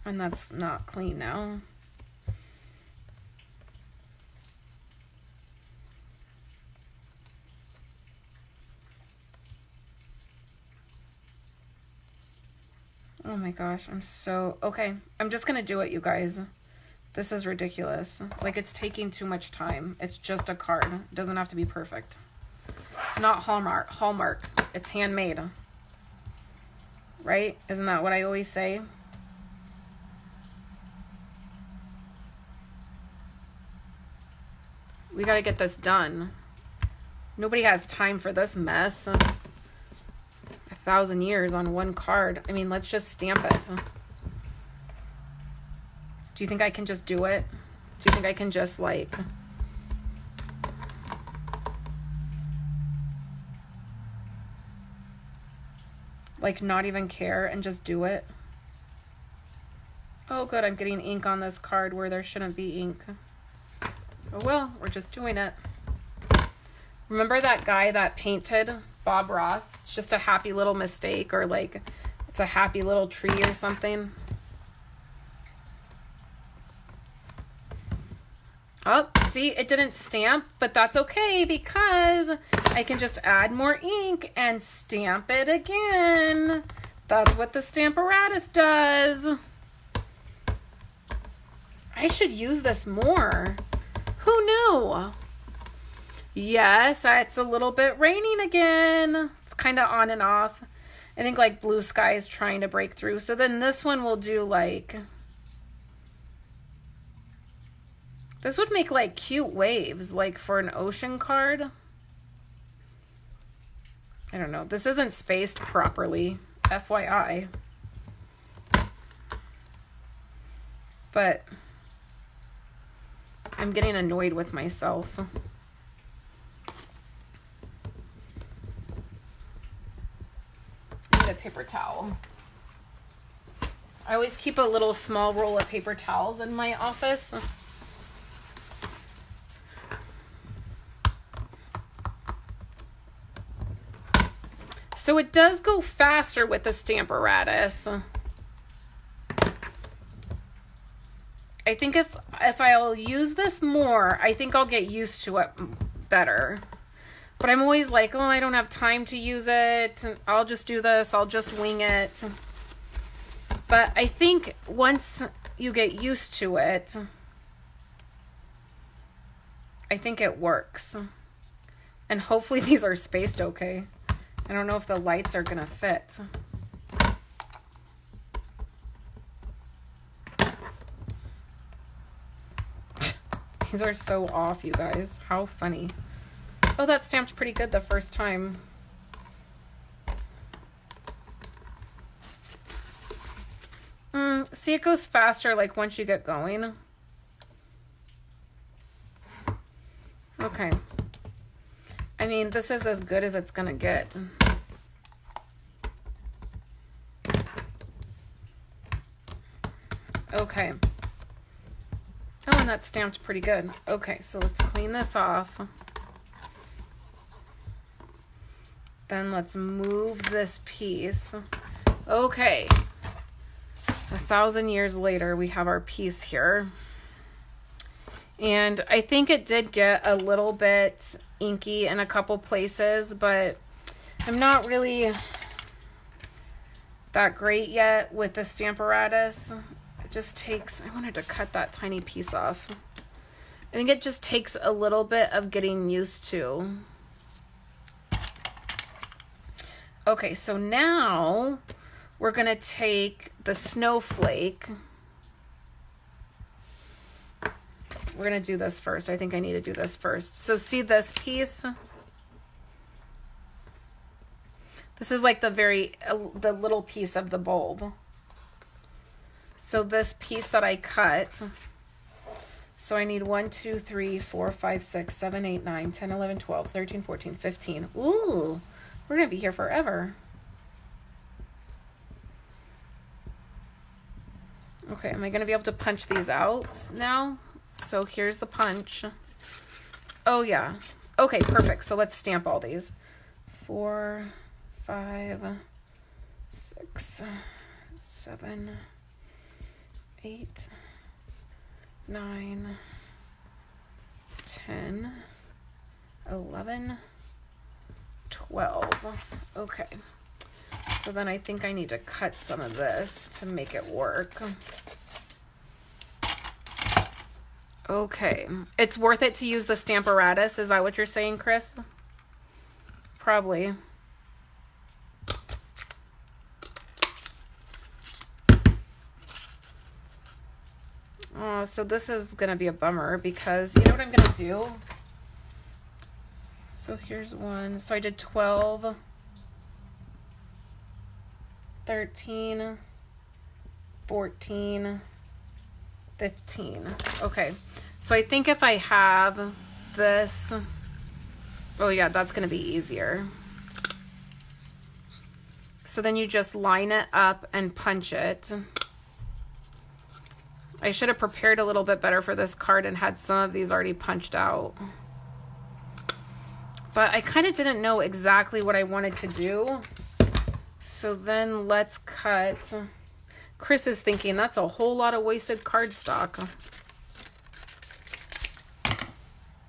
And that's not clean now. Oh my gosh, okay. I'm just gonna do it, you guys. This is ridiculous. Like, it's taking too much time. It's just a card. It doesn't have to be perfect. It's not Hallmark. It's handmade. Right? Isn't that what I always say? We gotta get this done. Nobody has time for this mess. 1,000 years on one card. I mean, let's just stamp it. Do you think I can just do it? Do you think I can just like not even care and just do it? Oh good, I'm getting ink on this card where there shouldn't be ink. Oh well, we're just doing it. Remember that guy that painted Bob Ross? It's just a happy little mistake, or like it's a happy little tree or something. Oh, see, it didn't stamp, but that's okay because I can just add more ink and stamp it again. That's what the Stamparatus does. I should use this more. Who knew? Yes, it's a little bit raining again. It's kind of on and off. I think like blue sky is trying to break through. So then this one will do like... This would make like cute waves, like for an ocean card. I don't know. This isn't spaced properly, FYI. But I'm getting annoyed with myself. I need a paper towel. I always keep a little small roll of paper towels in my office. So it does go faster with the Stamparatus. I think if I'll use this more, I think I'll get used to it better. But I'm always like, oh, I don't have time to use it. I'll just do this. I'll just wing it. But I think once you get used to it, I think it works. And hopefully these are spaced okay. I don't know if the lights are going to fit. These are so off, you guys. How funny. Oh, that stamped pretty good the first time. See, it goes faster like once you get going. Okay. I mean, this is as good as it's gonna get. Okay. Oh, and that stamped pretty good. Okay, so let's clean this off. Then let's move this piece. Okay. 1,000 years later, we have our piece here. And I think it did get a little bit inky in a couple places, but I'm not really that great yet with the Stamparatus. It just takes, I wanted to cut that tiny piece off. I think it just takes a little bit of getting used to. Okay, so now we're going to take the snowflake. We're going to do this first. I think I need to do this first. So see this piece? This is like the little piece of the bulb. So this piece that I cut, so I need 1, 2, 3, 4, 5, 6, 7, 8, 9, 10, 11, 12, 13, 14, 15. Ooh, we're going to be here forever. Okay, am I going to be able to punch these out now? So here's the punch. Oh, yeah. Okay, perfect. So let's stamp all these. 4, 5, 6, 7, 8, 9, 10, 11, 12. Okay. So then I think I need to cut some of this to make it work. Okay. It's worth it to use the Stamparatus. Is that what you're saying, Chris? Probably. So this is going to be a bummer because you know what I'm going to do? So here's one. So I did 12, 13, 14, 15. Okay. So I think if I have this, oh yeah, that's going to be easier. So then you just line it up and punch it. I should have prepared a little bit better for this card and had some of these already punched out. But I kind of didn't know exactly what I wanted to do. So then let's cut. Chris is thinking that's a whole lot of wasted cardstock.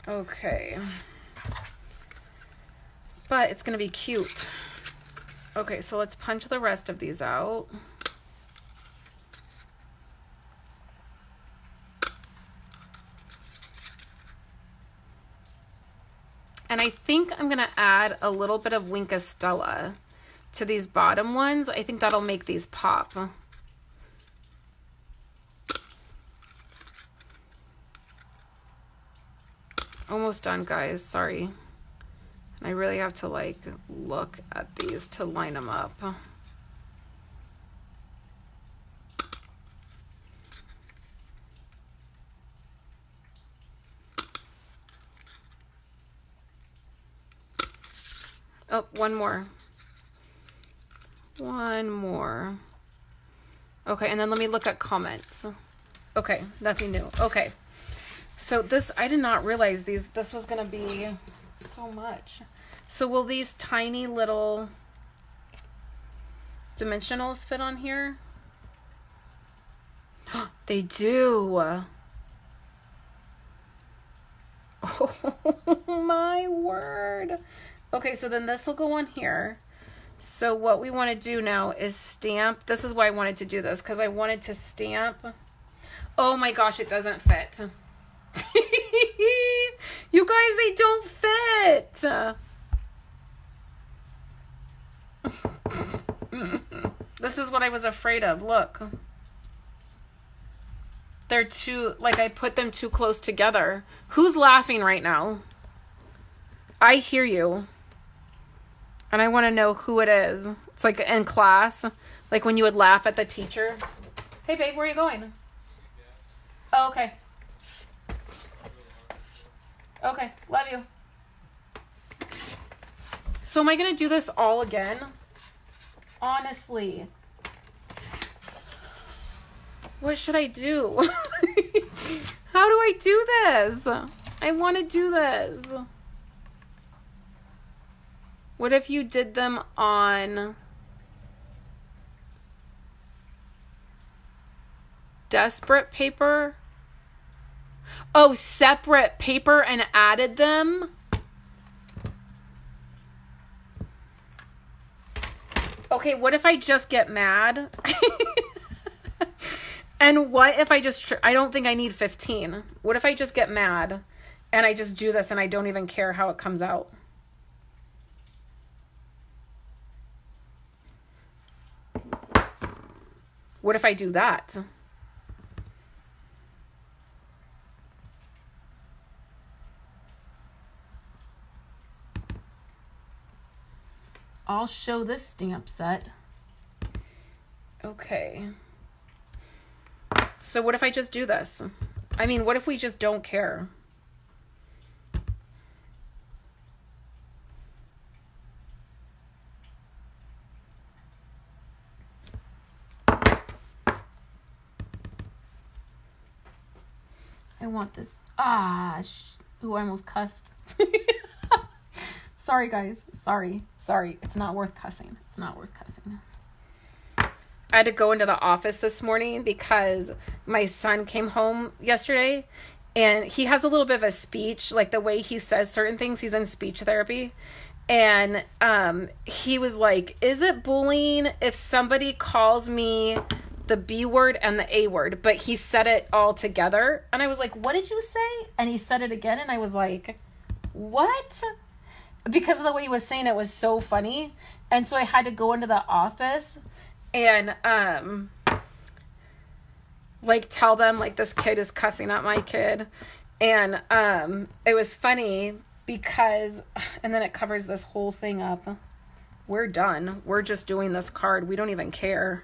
Okay. But it's going to be cute. Okay, so let's punch the rest of these out. And I think I'm going to add a little bit of Wink Stella to these bottom ones. I think that'll make these pop. Almost done, guys. Sorry. I really have to like look at these to line them up. Oh, one more. One more. Okay, and then let me look at comments. Okay, nothing new. Okay. So this, I did not realize this was going to be so much. So will these tiny little dimensionals fit on here? They do. Oh my word. Okay, so then this will go on here. So what we want to do now is stamp. This is why I wanted to do this, because I wanted to stamp. Oh my gosh, it doesn't fit. You guys, they don't fit. This is what I was afraid of. Look. They're too, like I put them too close together. Who's laughing right now? I hear you. And I want to know who it is. It's like in class, like when you would laugh at the teacher. Hey, babe, where are you going? Oh, okay. Okay, love you. So am I going to do this all again? Honestly. What should I do? How do I do this? I want to do this. What if you did them on desperate paper? Oh, separate paper and added them? Okay, what if I just get mad? And what if I just, I don't think I need 15. What if I just get mad and I just do this and I don't even care how it comes out? What if I do that? I'll show this stamp set. Okay. So what if I just do this? I mean, what if we just don't care? I want this. Ooh, I almost cussed. Sorry, guys. Sorry. It's not worth cussing. It's not worth cussing. I had to go into the office this morning because my son came home yesterday and he has a little bit of a speech, like the way he says certain things. He's in speech therapy. And he was like, is it bullying if somebody calls me the B word and the A word? But he said it all together. And I was like, what did you say? And he said it again. And I was like, what? Because of the way he was saying it was so funny. And so I had to go into the office and like tell them like this kid is cussing at my kid. And it was funny because, and then it covers this whole thing up. We're done. We're just doing this card. We don't even care.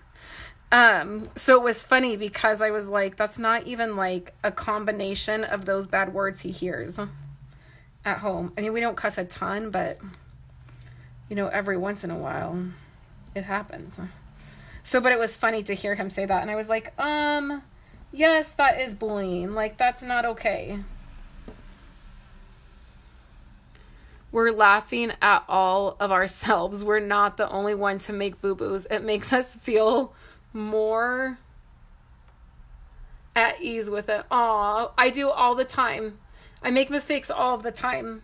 So it was funny because I was like, that's not even like a combination of those bad words he hears at home. I mean, we don't cuss a ton, but you know, every once in a while it happens. So, but it was funny to hear him say that. And I was like, yes, that is bullying. Like, that's not okay. We're laughing at all of ourselves. We're not the only one to make boo-boos. It makes us feel more at ease with it. Aw, I do all the time. I make mistakes all of the time.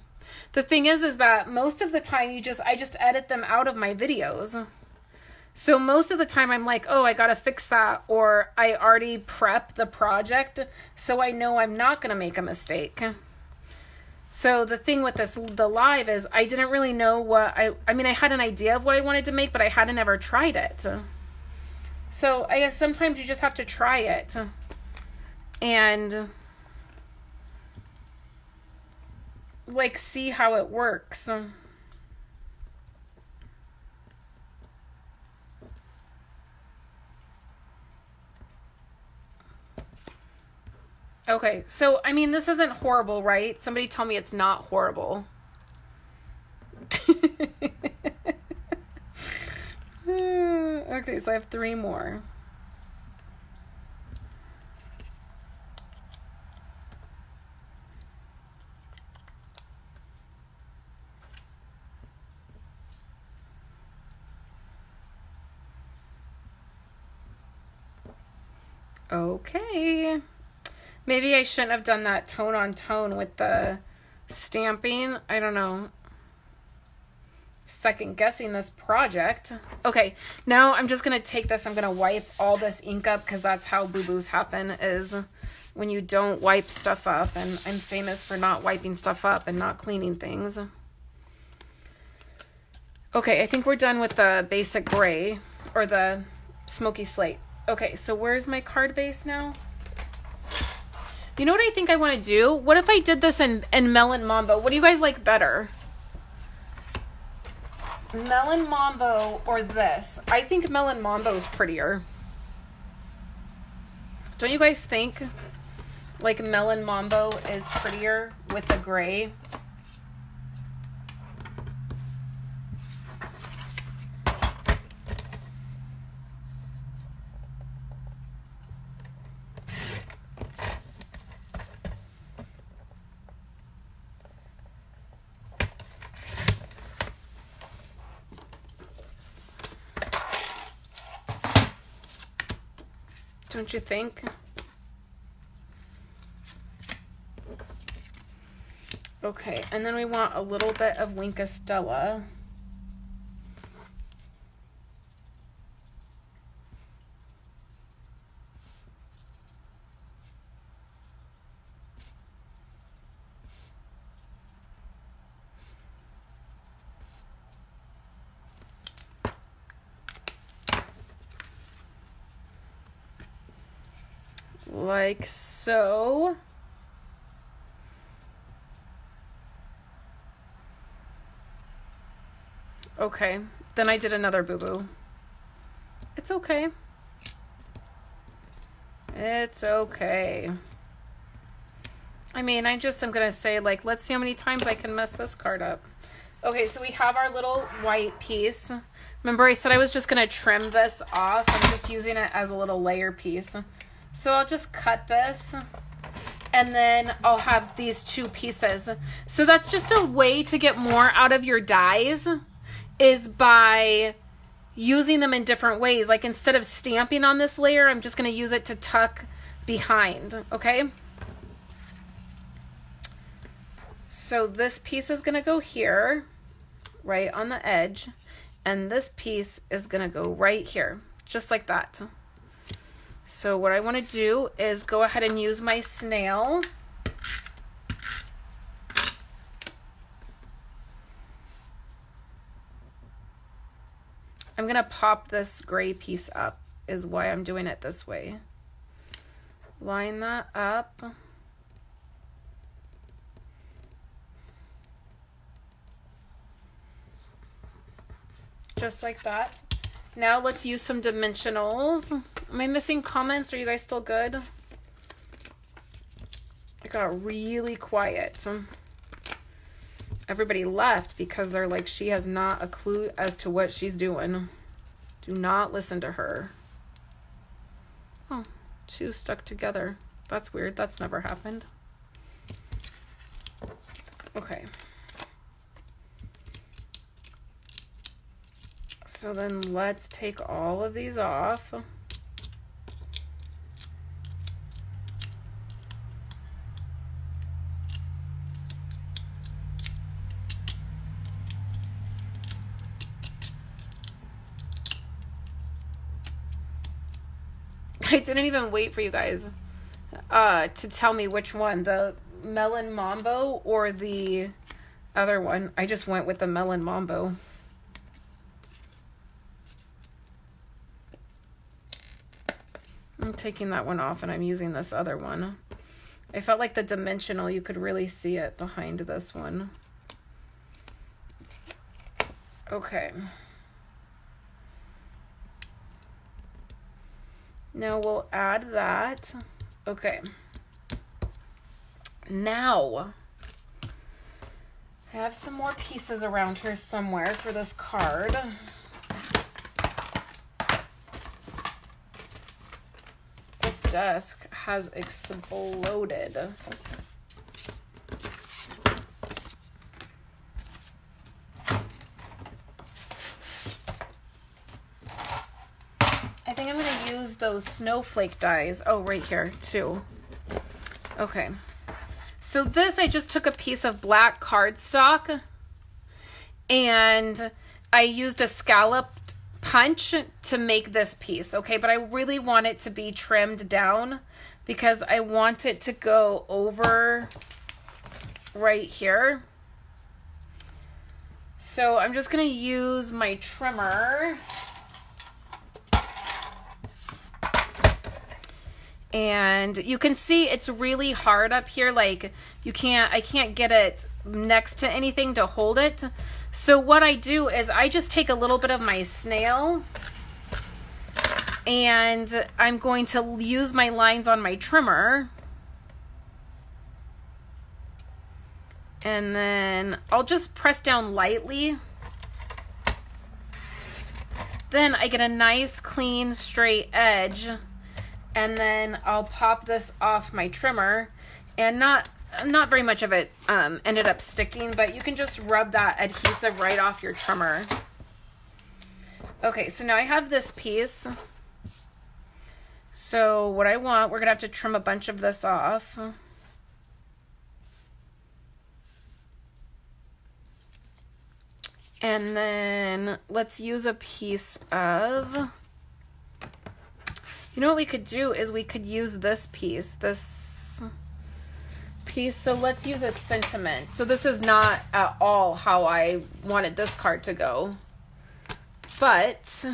The thing is that most of the time I just edit them out of my videos. So most of the time I'm like, oh, I got to fix that. Or I already prep the project so I know I'm not going to make a mistake. So the thing with the live is I didn't really know what I mean, I had an idea of what I wanted to make, but I hadn't ever tried it. So I guess sometimes you just have to try it. And like see how it works. Okay, so, I mean, this isn't horrible, right? Somebody tell me it's not horrible. Okay, so I have 3 more. Okay. Maybe I shouldn't have done that tone on tone with the stamping. I don't know. Second guessing this project. Okay, now I'm just going to take this. I'm going to wipe all this ink up because that's how boo-boos happen, is when you don't wipe stuff up. And I'm famous for not wiping stuff up and not cleaning things. Okay, I think we're done with the basic gray or the smoky slate. Okay, so where's my card base now? You know what I think I want to do? What if I did this in Melon Mambo? What do you guys like better? Melon Mambo or this? I think Melon Mambo is prettier. Don't you guys think like Melon Mambo is prettier with the gray? Don't you think? Okay, and then we want a little bit of Winka Stella. Like so. Okay, Then I did another boo-boo. It's okay. It's okay. I mean, I'm going to say, like, let's see how many times I can mess this card up. Okay, so we have our little white piece. Remember I said I was just going to trim this off. I'm just using it as a little layer piece. So I'll just cut this. And then I'll have these two pieces. So that's just a way to get more out of your dies, is by using them in different ways. Like instead of stamping on this layer, I'm just going to use it to tuck behind, okay? So this piece is going to go here, right on the edge, and this piece is going to go right here, just like that. So what I want to do is go ahead and use my snail. I'm going to pop this gray piece up, is why I'm doing it this way. Line that up. Just like that. Now let's use some dimensionals. Am I missing comments? Are you guys still good? It got really quiet. Everybody left because they're like, she has not a clue as to what she's doing. Do not listen to her. Oh, two stuck together. That's weird. That's never happened. Okay. So then let's take all of these off. I didn't even wait for you guys to tell me which one, the Melon Mambo or the other one. I just went with the Melon Mambo. I'm taking that one off and I'm using this other one. I felt like the dimensional, you could really see it behind this one. Okay. Now we'll add that. Okay. Now, I have some more pieces around here somewhere for this card. This desk has exploded. I think I'm going to use those snowflake dies. Oh, right here too. Okay. So this, I just took a piece of black cardstock and I used a scalloped punch to make this piece, okay? But I really want it to be trimmed down because I want it to go over right here. So I'm just going to use my trimmer. And you can see it's really hard up here. Like I can't get it next to anything to hold it. So what I do is I just take a little bit of my snail and I'm going to use my lines on my trimmer. And then I'll just press down lightly. Then I get a nice clean straight edge. And then I'll pop this off my trimmer, and not very much of it ended up sticking, but you can just rub that adhesive right off your trimmer. Okay, so now I have this piece. So what I want, we're gonna have to trim a bunch of this off. And then let's use a piece of... You know what we could do is we could use this piece. So let's use a sentiment. So this is not at all how I wanted this card to go. But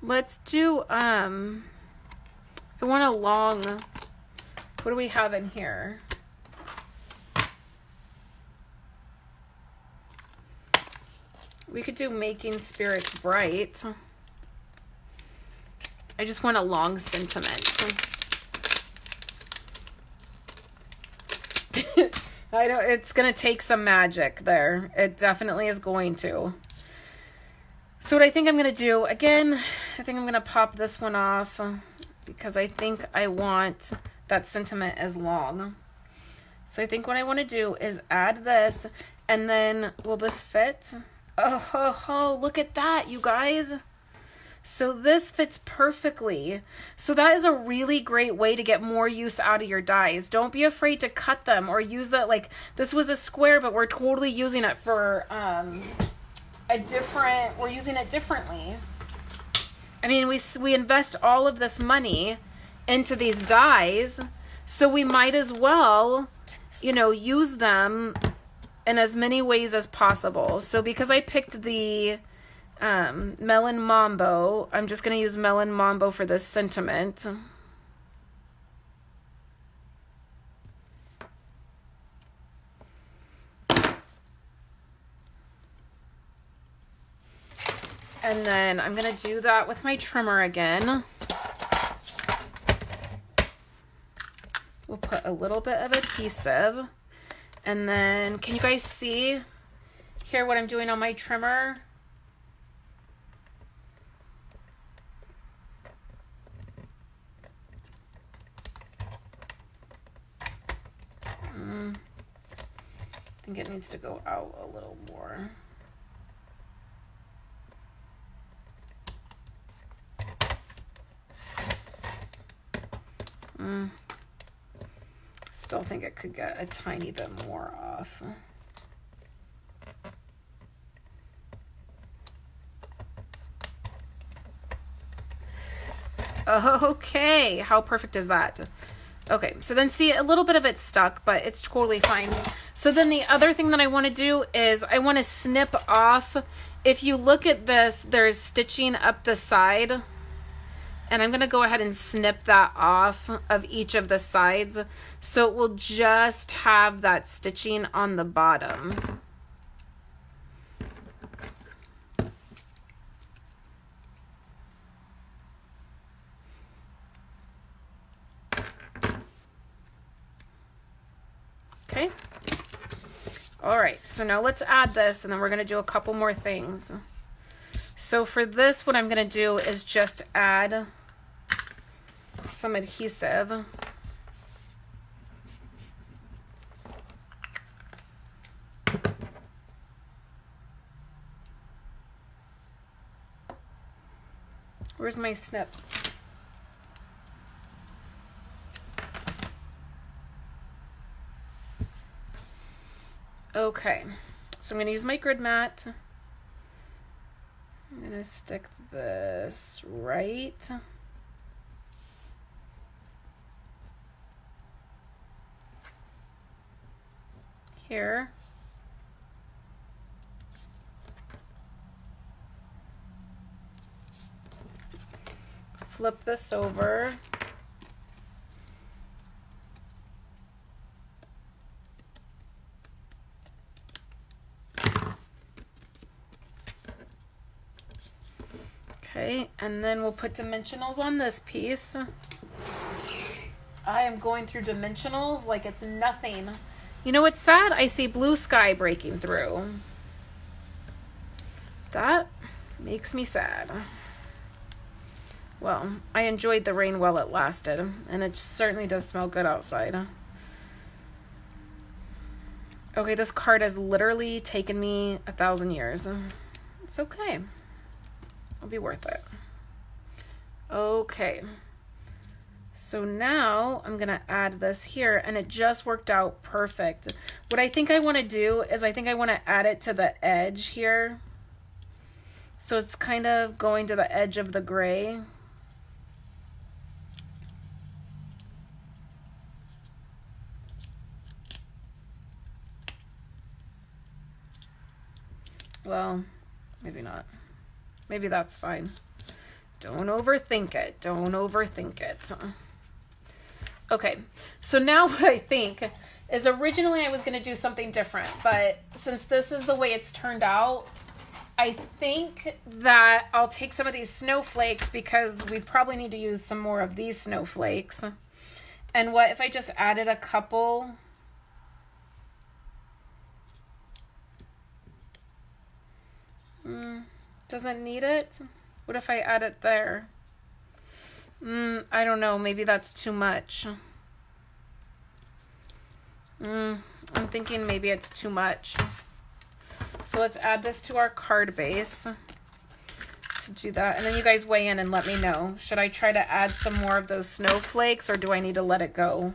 let's do I want a long What do we have in here? We could do Making Spirits Bright. I just want a long sentiment. I know it's going to take some magic there. It definitely is going to. So what I think I'm going to do, again, I think I'm going to pop this one off because I think I want that sentiment as long. So I think what I want to do is add this, and then will this fit? Oh, look at that, you guys. So this fits perfectly. So that is a really great way to get more use out of your dies. Don't be afraid to cut them or use that. Like, this was a square, but we're totally using it for we're using it differently. I mean, we invest all of this money into these dies, so we might as well, you know, use them in as many ways as possible. So because I picked the Melon Mambo, I'm just going to use Melon Mambo for this sentiment. And then I'm going to do that with my trimmer again. We'll put a little bit of adhesive. And then, can you guys see here what I'm doing on my trimmer? I think it needs to go out a little more. Still think it could get a tiny bit more off. Okay, how perfect is that? Okay, so then see, a little bit of it stuck, but it's totally fine. So then the other thing that I want to do is I want to snip off. If you look at this, there's stitching up the side. And I'm going to go ahead and snip that off of each of the sides. So it will just have that stitching on the bottom. Okay. All right, so now let's add this, and then we're going to do a couple more things. So for this, what I'm going to do is just add some adhesive. Where's my snips? Okay, so I'm going to use my grid mat. I'm going to stick this right here. Flip this over. Okay, and then we'll put dimensionals on this piece. I am going through dimensionals like it's nothing. You know what's sad? I see blue sky breaking through. That makes me sad. Well, I enjoyed the rain while it lasted, and it certainly does smell good outside. Okay, this card has literally taken me 1,000 years. It's okay. It'll be worth it. Okay. So now I'm going to add this here, and it just worked out perfect. What I think I want to do is I think I want to add it to the edge here. So it's kind of going to the edge of the gray. Well, maybe not. Maybe that's fine. Don't overthink it. Don't overthink it. Okay, So now what I think is originally I was going to do something different, but since this is the way it's turned out, I think that I'll take some of these snowflakes because we probably need to use some more of these snowflakes. And what if I just added a couple? Doesn't need it. What if I add it there? I don't know. Maybe that's too much. I'm thinking maybe it's too much. So let's add this to our card base to do that. And then you guys weigh in and let me know. Should I try to add some more of those snowflakes or do I need to let it go?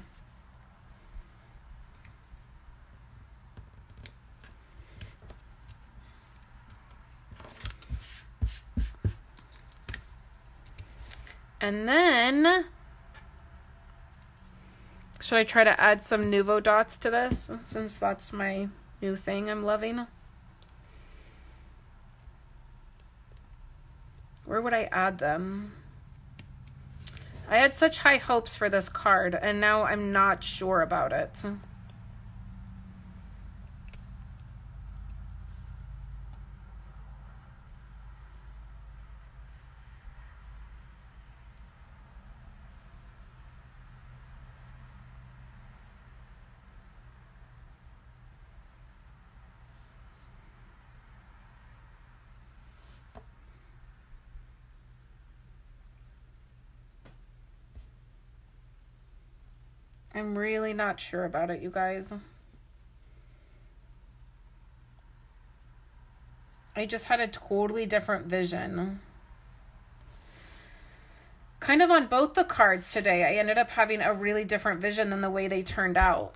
And then, should I try to add some Nuvo dots to this, since that's my new thing I'm loving? Where would I add them? I had such high hopes for this card, and now I'm not sure about it. I'm really not sure about it, you guys. I just had a totally different vision. Kind of on both the cards today, I ended up having a really different vision than the way they turned out.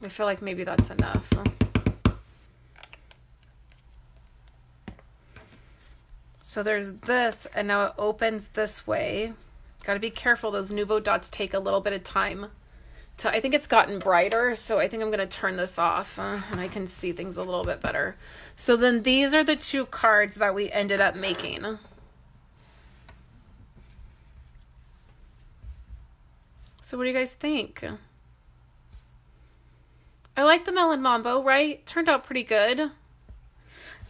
I feel like maybe that's enough. So there's this, and now it opens this way. Got to be careful. Those Nuvo dots take a little bit of time. I think it's gotten brighter, so I think I'm going to turn this off, and I can see things a little bit better. So then these are the two cards that we ended up making. So what do you guys think? I like the Melon Mambo, right? Turned out pretty good.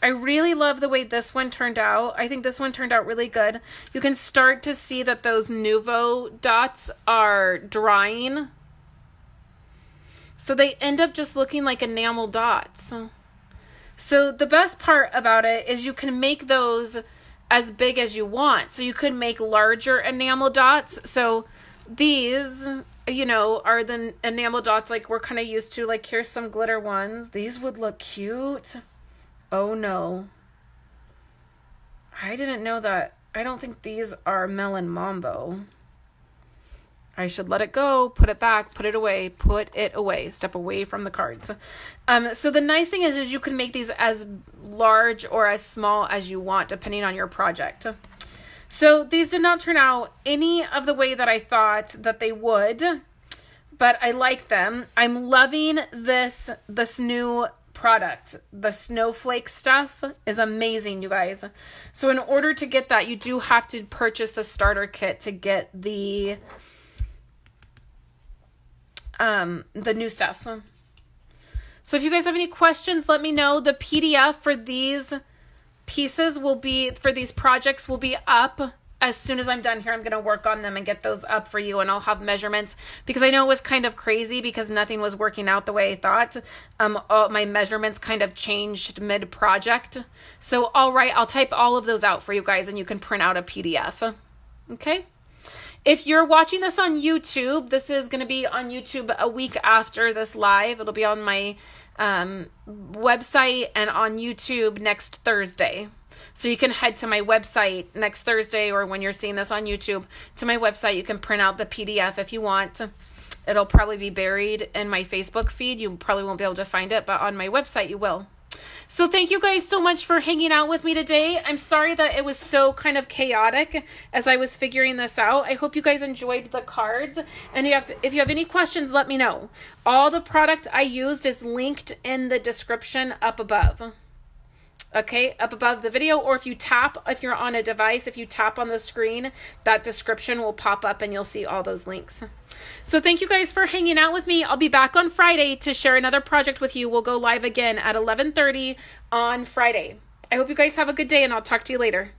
I really love the way this one turned out. I think this one turned out really good. You can start to see that those Nuvo dots are drying. So they end up just looking like enamel dots. So the best part about it is you can make those as big as you want. So you could make larger enamel dots. So these, you know, are the enamel dots like we're kind of used to. Like here's some glitter ones. These would look cute. Oh no. I didn't know that. I don't think these are Melon Mambo. I should let it go, put it back, put it away, step away from the cards. So the nice thing is you can make these as large or as small as you want, depending on your project. So these did not turn out any of the way that I thought that they would, but I like them. I'm loving this new product. The snowflake stuff is amazing, you guys. So in order to get that, you do have to purchase the starter kit to get the new stuff. So if you guys have any questions, let me know. The PDF for these pieces will be, for these projects will be up as soon as I'm done here. I'm going to work on them and get those up for you, and I'll have measurements because I know it was kind of crazy because nothing was working out the way I thought. All my measurements kind of changed mid-project. So I'll type all of those out for you guys and you can print out a PDF. Okay? If you're watching this on YouTube, this is going to be on YouTube a week after this live. It'll be on my website and on YouTube next Thursday. So you can head to my website next Thursday, or when you're seeing this on YouTube, to my website. You can print out the PDF if you want. It'll probably be buried in my Facebook feed. You probably won't be able to find it, but on my website you will. So thank you guys so much for hanging out with me today. I'm sorry that it was so kind of chaotic as I was figuring this out. I hope you guys enjoyed the cards. And if you have any questions, let me know. All the product I used is linked in the description up above. Okay, up above the video, or if you're on a device, if you tap on the screen, that description will pop up and you'll see all those links. So thank you guys for hanging out with me. I'll be back on Friday to share another project with you. We'll go live again at 11:30 on Friday. I hope you guys have a good day, and I'll talk to you later.